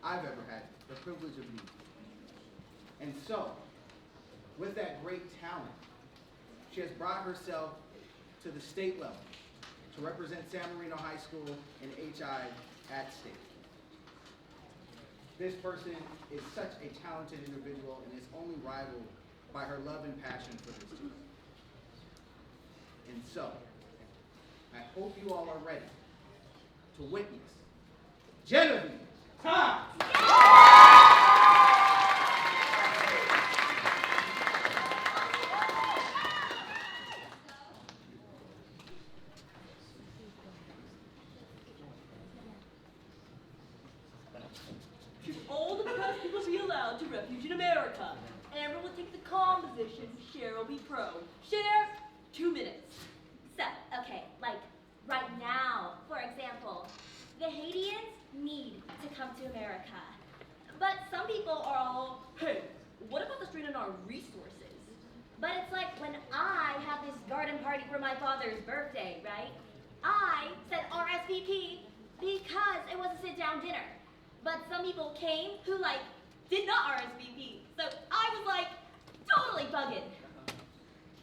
I've ever had the privilege of meeting. And so, with that great talent, she has brought herself to the state level to represent San Marino High School and HI at state. This person is such a talented individual and is only rivaled by her love and passion for this team. And so, I hope you all are ready to witness Genevieve Time! Should all the press people be allowed to refuge in America? Amber will take the calm position, Cher will be pro. Cher, 2 minutes. So, okay, like right now, for example, the Haitians need to come to America. But some people are all, Hey, what about the strain on our resources? but it's like when I have this garden party for my father's birthday, right? I said RSVP because it was a sit-down dinner. But some people came who like did not RSVP. So I was like totally bugging.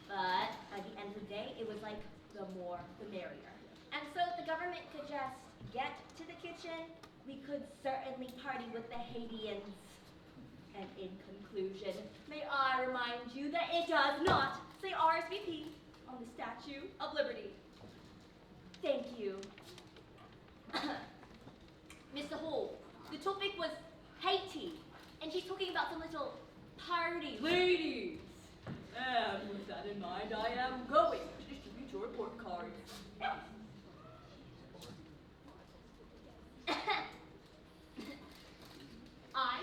But by the end of the day, it was like the more the merrier. And so if the government could just get to the kitchen, we could certainly party with the Haitians. And in conclusion, may I remind you that it does not say RSVP on the Statue of Liberty. Thank you. Mr. Hall, the topic was Haiti, and she's talking about some little party. Ladies, and with that in mind, I am going to distribute your report cards. I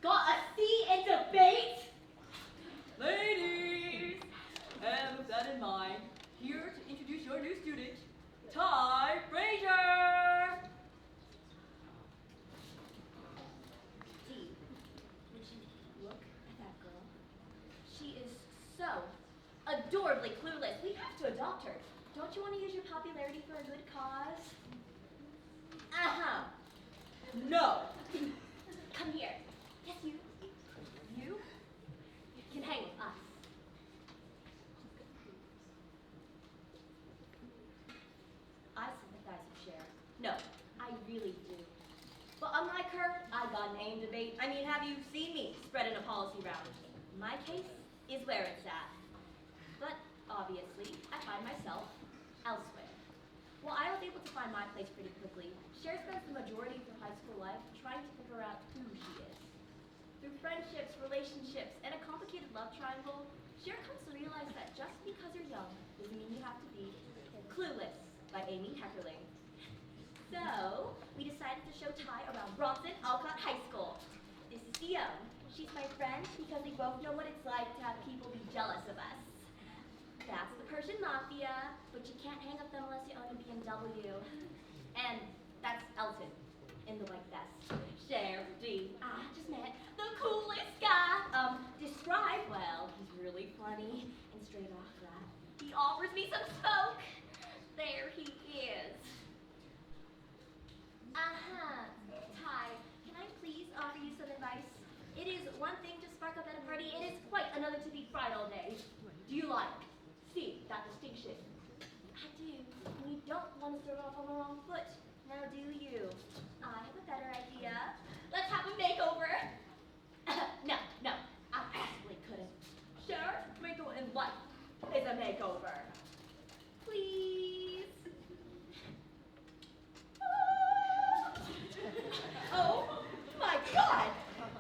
got a C in debate. Ladies, and with that in mind, here to introduce your new student, Ty Frazier. D, would you look at that girl? She is so adorably clueless. We have to adopt her. Don't you want to use your popularity for a good cause? Uh-huh. No. Come here. Yes, you. You can hang with us. I sympathize with Cher. No, I really do. But unlike her, I got an AIM debate. I mean, have you seen me spreading a policy round? My case is where it's at. But obviously, I find myself elsewhere. Well, I was able to find my place pretty quickly. Cher spends the majority of her high school life trying to figure out who she is. Through friendships, relationships, and a complicated love triangle, Cher comes to realize that just because you're young doesn't mean you have to be clueless by Amy Heckerling. So, we decided to show Ty around Bronson Alcott High School. This is Dion. She's my friend because we both know what it's like to have people be jealous of us. That's the Persian Mafia, but you can't hang up them unless you own a BMW. And that's Elton in the white vest. Cher, D, I just met the coolest guy. Describe, well, he's really funny, and straight off that, he offers me some smoke. There he is. Ty, can I please offer you some advice? It is one thing to spark up at a party, it is quite another to be fried all day. Do you like? See that distinction? I do. And you don't want to start off on the wrong foot. Now do you? I have a better idea. Let's have a makeover. No, I absolutely couldn't. Cher, makeover in life is a makeover. Please. Oh my God!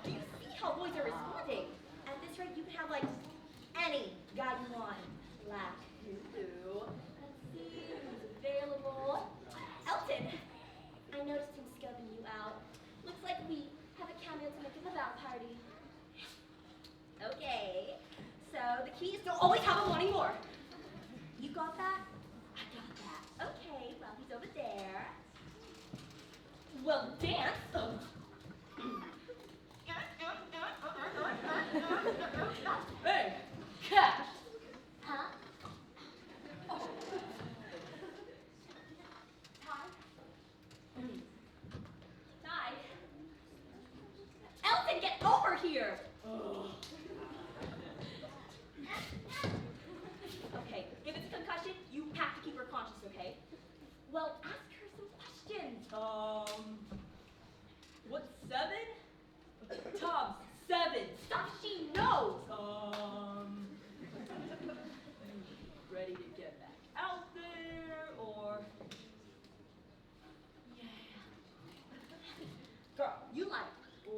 Do you see how boys are responding? At this rate, you can have like any guy you want. Black who? Let's see who's available. Elton. I noticed him scoping you out. Looks like we have a cameo to make at the vow party. Okay. So the key is to always have him wanting more. You got that? I got that. Okay, well, he's over there. Well, dance. Hey, Cash. Huh? Ty. Elton, get over here. Okay, if it's a concussion, you have to keep her conscious, okay? Well, ask her some questions. What's 7? Tom, 7. Stuff she knows. Ready to get back out there, or? Yeah. Girl, you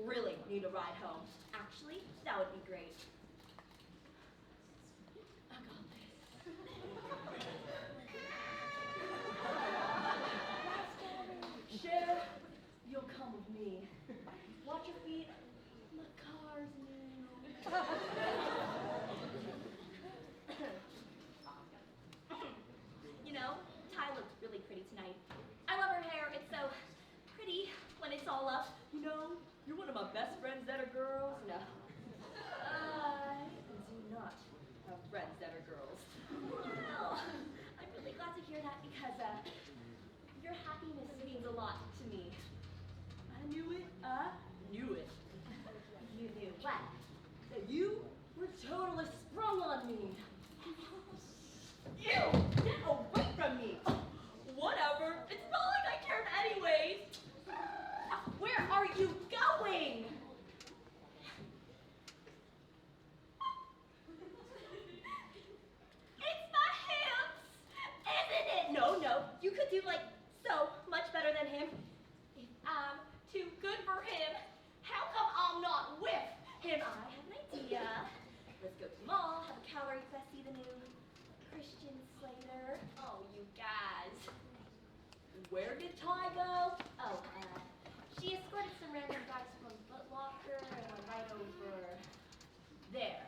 really need a ride home. Actually, that would be great. I got this. Cher, you'll come with me. Watch your feet. My car's new. You know, Ty looks really pretty tonight. I love her hair. It's so pretty when it's all up. You know, you're one of my best friends that are girls. No. I do not have friends that are girls. Well, I'm really glad to hear that because your happiness means a lot to me. I knew it. I knew it. You knew what? That you were totally sprung on me. Ew! Get away from me! Whatever. It's not like I cared anyways. Where are you going? It's my hips, isn't it? No, you could do like so much better than him. If I'm too good for him, how come I'm not with him? I have an idea. Let's go to the mall, have a calorie fest, see the new Christian Slater. Oh, you guys. Where did Ty go? Oh, she escorted some random guys from Foot Locker and went right over there.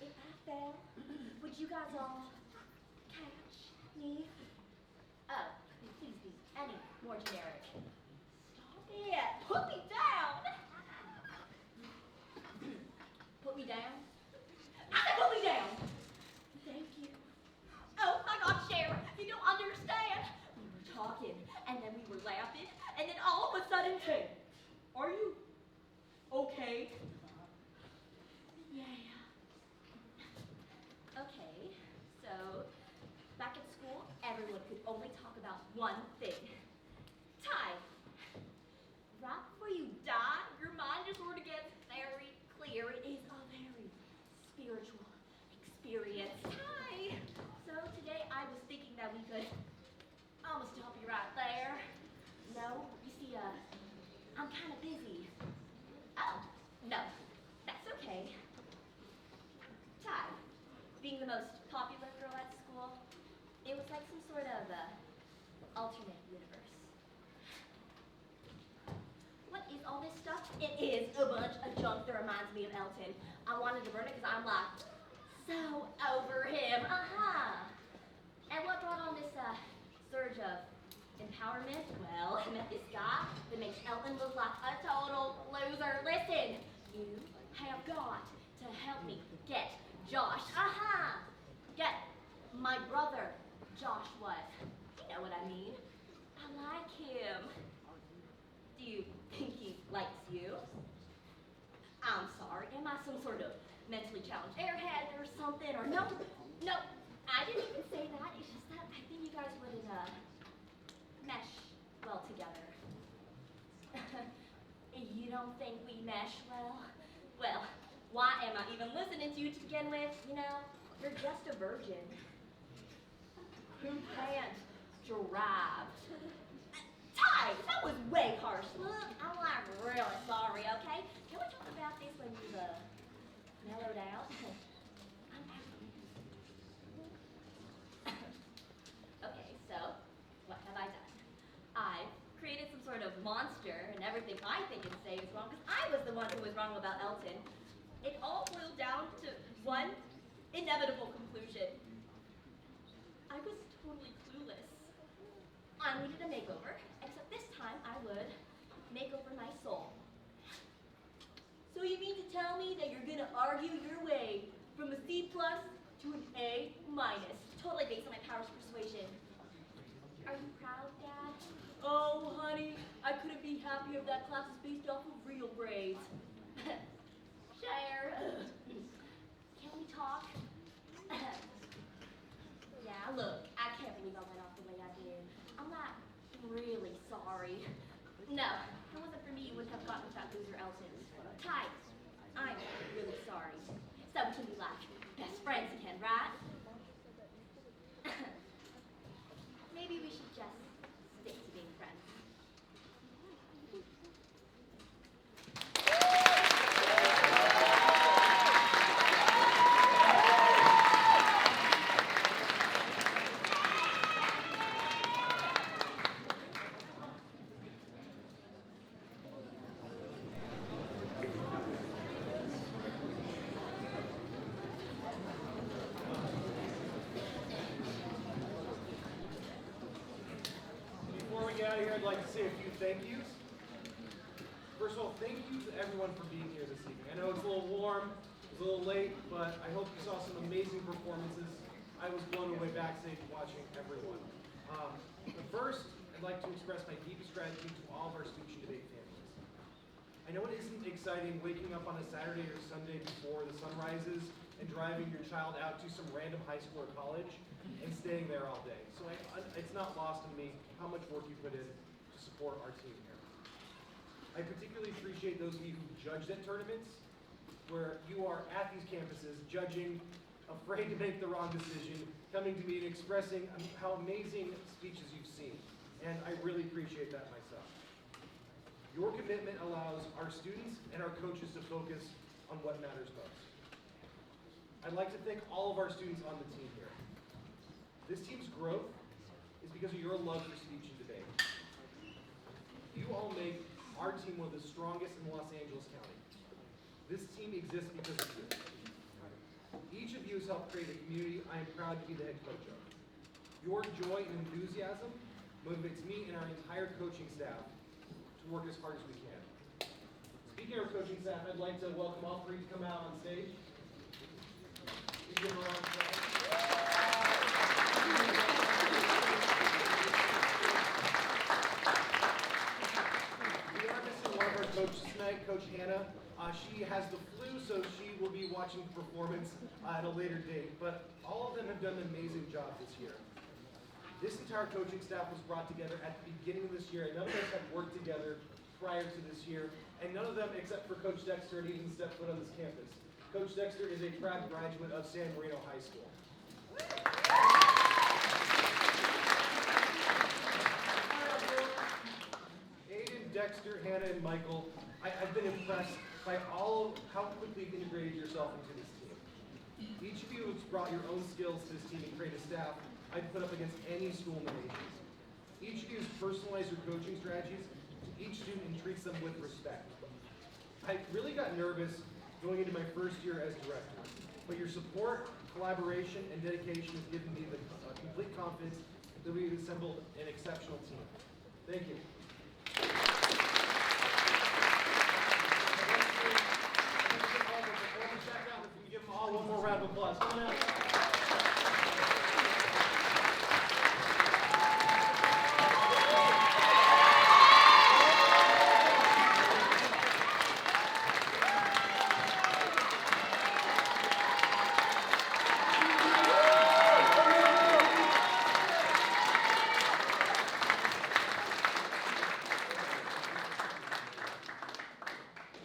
If I fail, would you guys all catch me? Oh, please be any more generic. Stop it! Put me down! Put me down? I said put me down! Thank you. Oh my God, Cher, you don't understand. We were talking, and then we were laughing, and then all of a sudden, Hey, are you okay? yeah. Okay, so back at school, everyone could only talk about one thing. Ty, right before you die, your mind just sort of gets very clear. It is a very spiritual experience. Ty! So today I was thinking that we could almost stop you right there. No, you see, I'm kind of busy. Oh, no, that's okay. Ty, being the most popular girl at school, it was like some sort of alternate universe. What is all this stuff? It is a bunch of junk that reminds me of Elton. I wanted to burn it because I'm like so over him. And what brought on this surge of empowerment? Well, I met this guy that makes Elton look like a total loser. Listen, you have got to help me get Josh. Get my brother, Joshua. You know what I mean. I like him. Do you think he likes you? I'm sorry, am I some sort of mentally challenged airhead or something? Or no, I didn't even say that. It's just that I think you guys wouldn't mesh well together. You don't think we mesh well? Well, why am I even listening to you to begin with? You know, you're just a virgin. Who can't drive? Ty, that was way harsh. Look, I'm like really sorry, okay? Can we talk about this when you've mellowed out? Okay, so what have I done? I've created some sort of monster, and ever everything I think and say is wrong, because I was the one who was wrong about Elton. It all boiled down to one inevitable conclusion. I was totally clueless. I needed a makeover, except this time I would make over my soul. So you mean to tell me that you're gonna argue your way from a C+ to an A-, totally based on my powers of persuasion? Are you proud, Dad? Oh, honey, I couldn't be happier if that class is based off of real grades. Share. Can we talk? Yeah, look, I can't believe I went off the way I did. I'm not really sorry. No, if it wasn't for me, you wouldn't have gotten with that loser Elton. Ty, I'm really sorry. So we can be like best friends again, right? Maybe we should just stick to being friends. Before we get out of here, I'd like to say a few thank yous. First of all, thank you to everyone for being here this evening. I know it's a little warm, it's a little late, but I hope you saw some amazing performances. I was blown away backstage watching everyone. But first, I'd like to express my deepest gratitude to all of our speech and debate families. I know it isn't exciting waking up on a Saturday or Sunday before the sun rises and driving your child out to some random high school or college and staying there all day. So it's not lost on me how much work you put in to support our team here. I particularly appreciate those of you who judged at tournaments, where you are at these campuses judging, afraid to make the wrong decision, coming to me and expressing how amazing speeches you've seen. And I really appreciate that myself. Your commitment allows our students and our coaches to focus on what matters most. I'd like to thank all of our students on the team here. This team's growth is because of your love for speech and debate. You all make our team one of the strongest in Los Angeles County. This team exists because of you. Each of you has helped create a community I am proud to be the head coach of. Your joy and enthusiasm motivates me and our entire coaching staff to work as hard as we can. Speaking of our coaching staff, I'd like to welcome all three to come out on stage. Give them a round of applause. We are missing one of our coaches tonight, Coach Hannah. She has the flu, so she will be watching the performance at a later date. But all of them have done an amazing job this year. This entire coaching staff was brought together at the beginning of this year, and none of us had worked together prior to this year, and none of them, except for Coach Dexter, had even stepped foot on this campus. Coach Dexter is a proud graduate of San Marino High School. Aiden, Dexter, Hannah, and Michael, I've been impressed by how quickly you've integrated yourself into this team. Each of you has brought your own skills to this team and created a staff I'd put up against any school in the nation. Each of you has personalized your coaching strategies to each student and treats them with respect. I really got nervous going into my first year as director, but your support, collaboration, and dedication has given me the complete confidence that we've assembled an exceptional team. Thank you. Give them all one more round of applause. Come on out.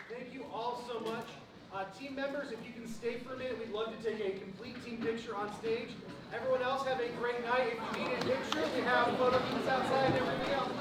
Thank you all so much. Team members, if you can stay for a minute, we'd love to take a complete team picture on stage. Everyone else have a great night. If you need a picture, we have photo booths outside and everything else.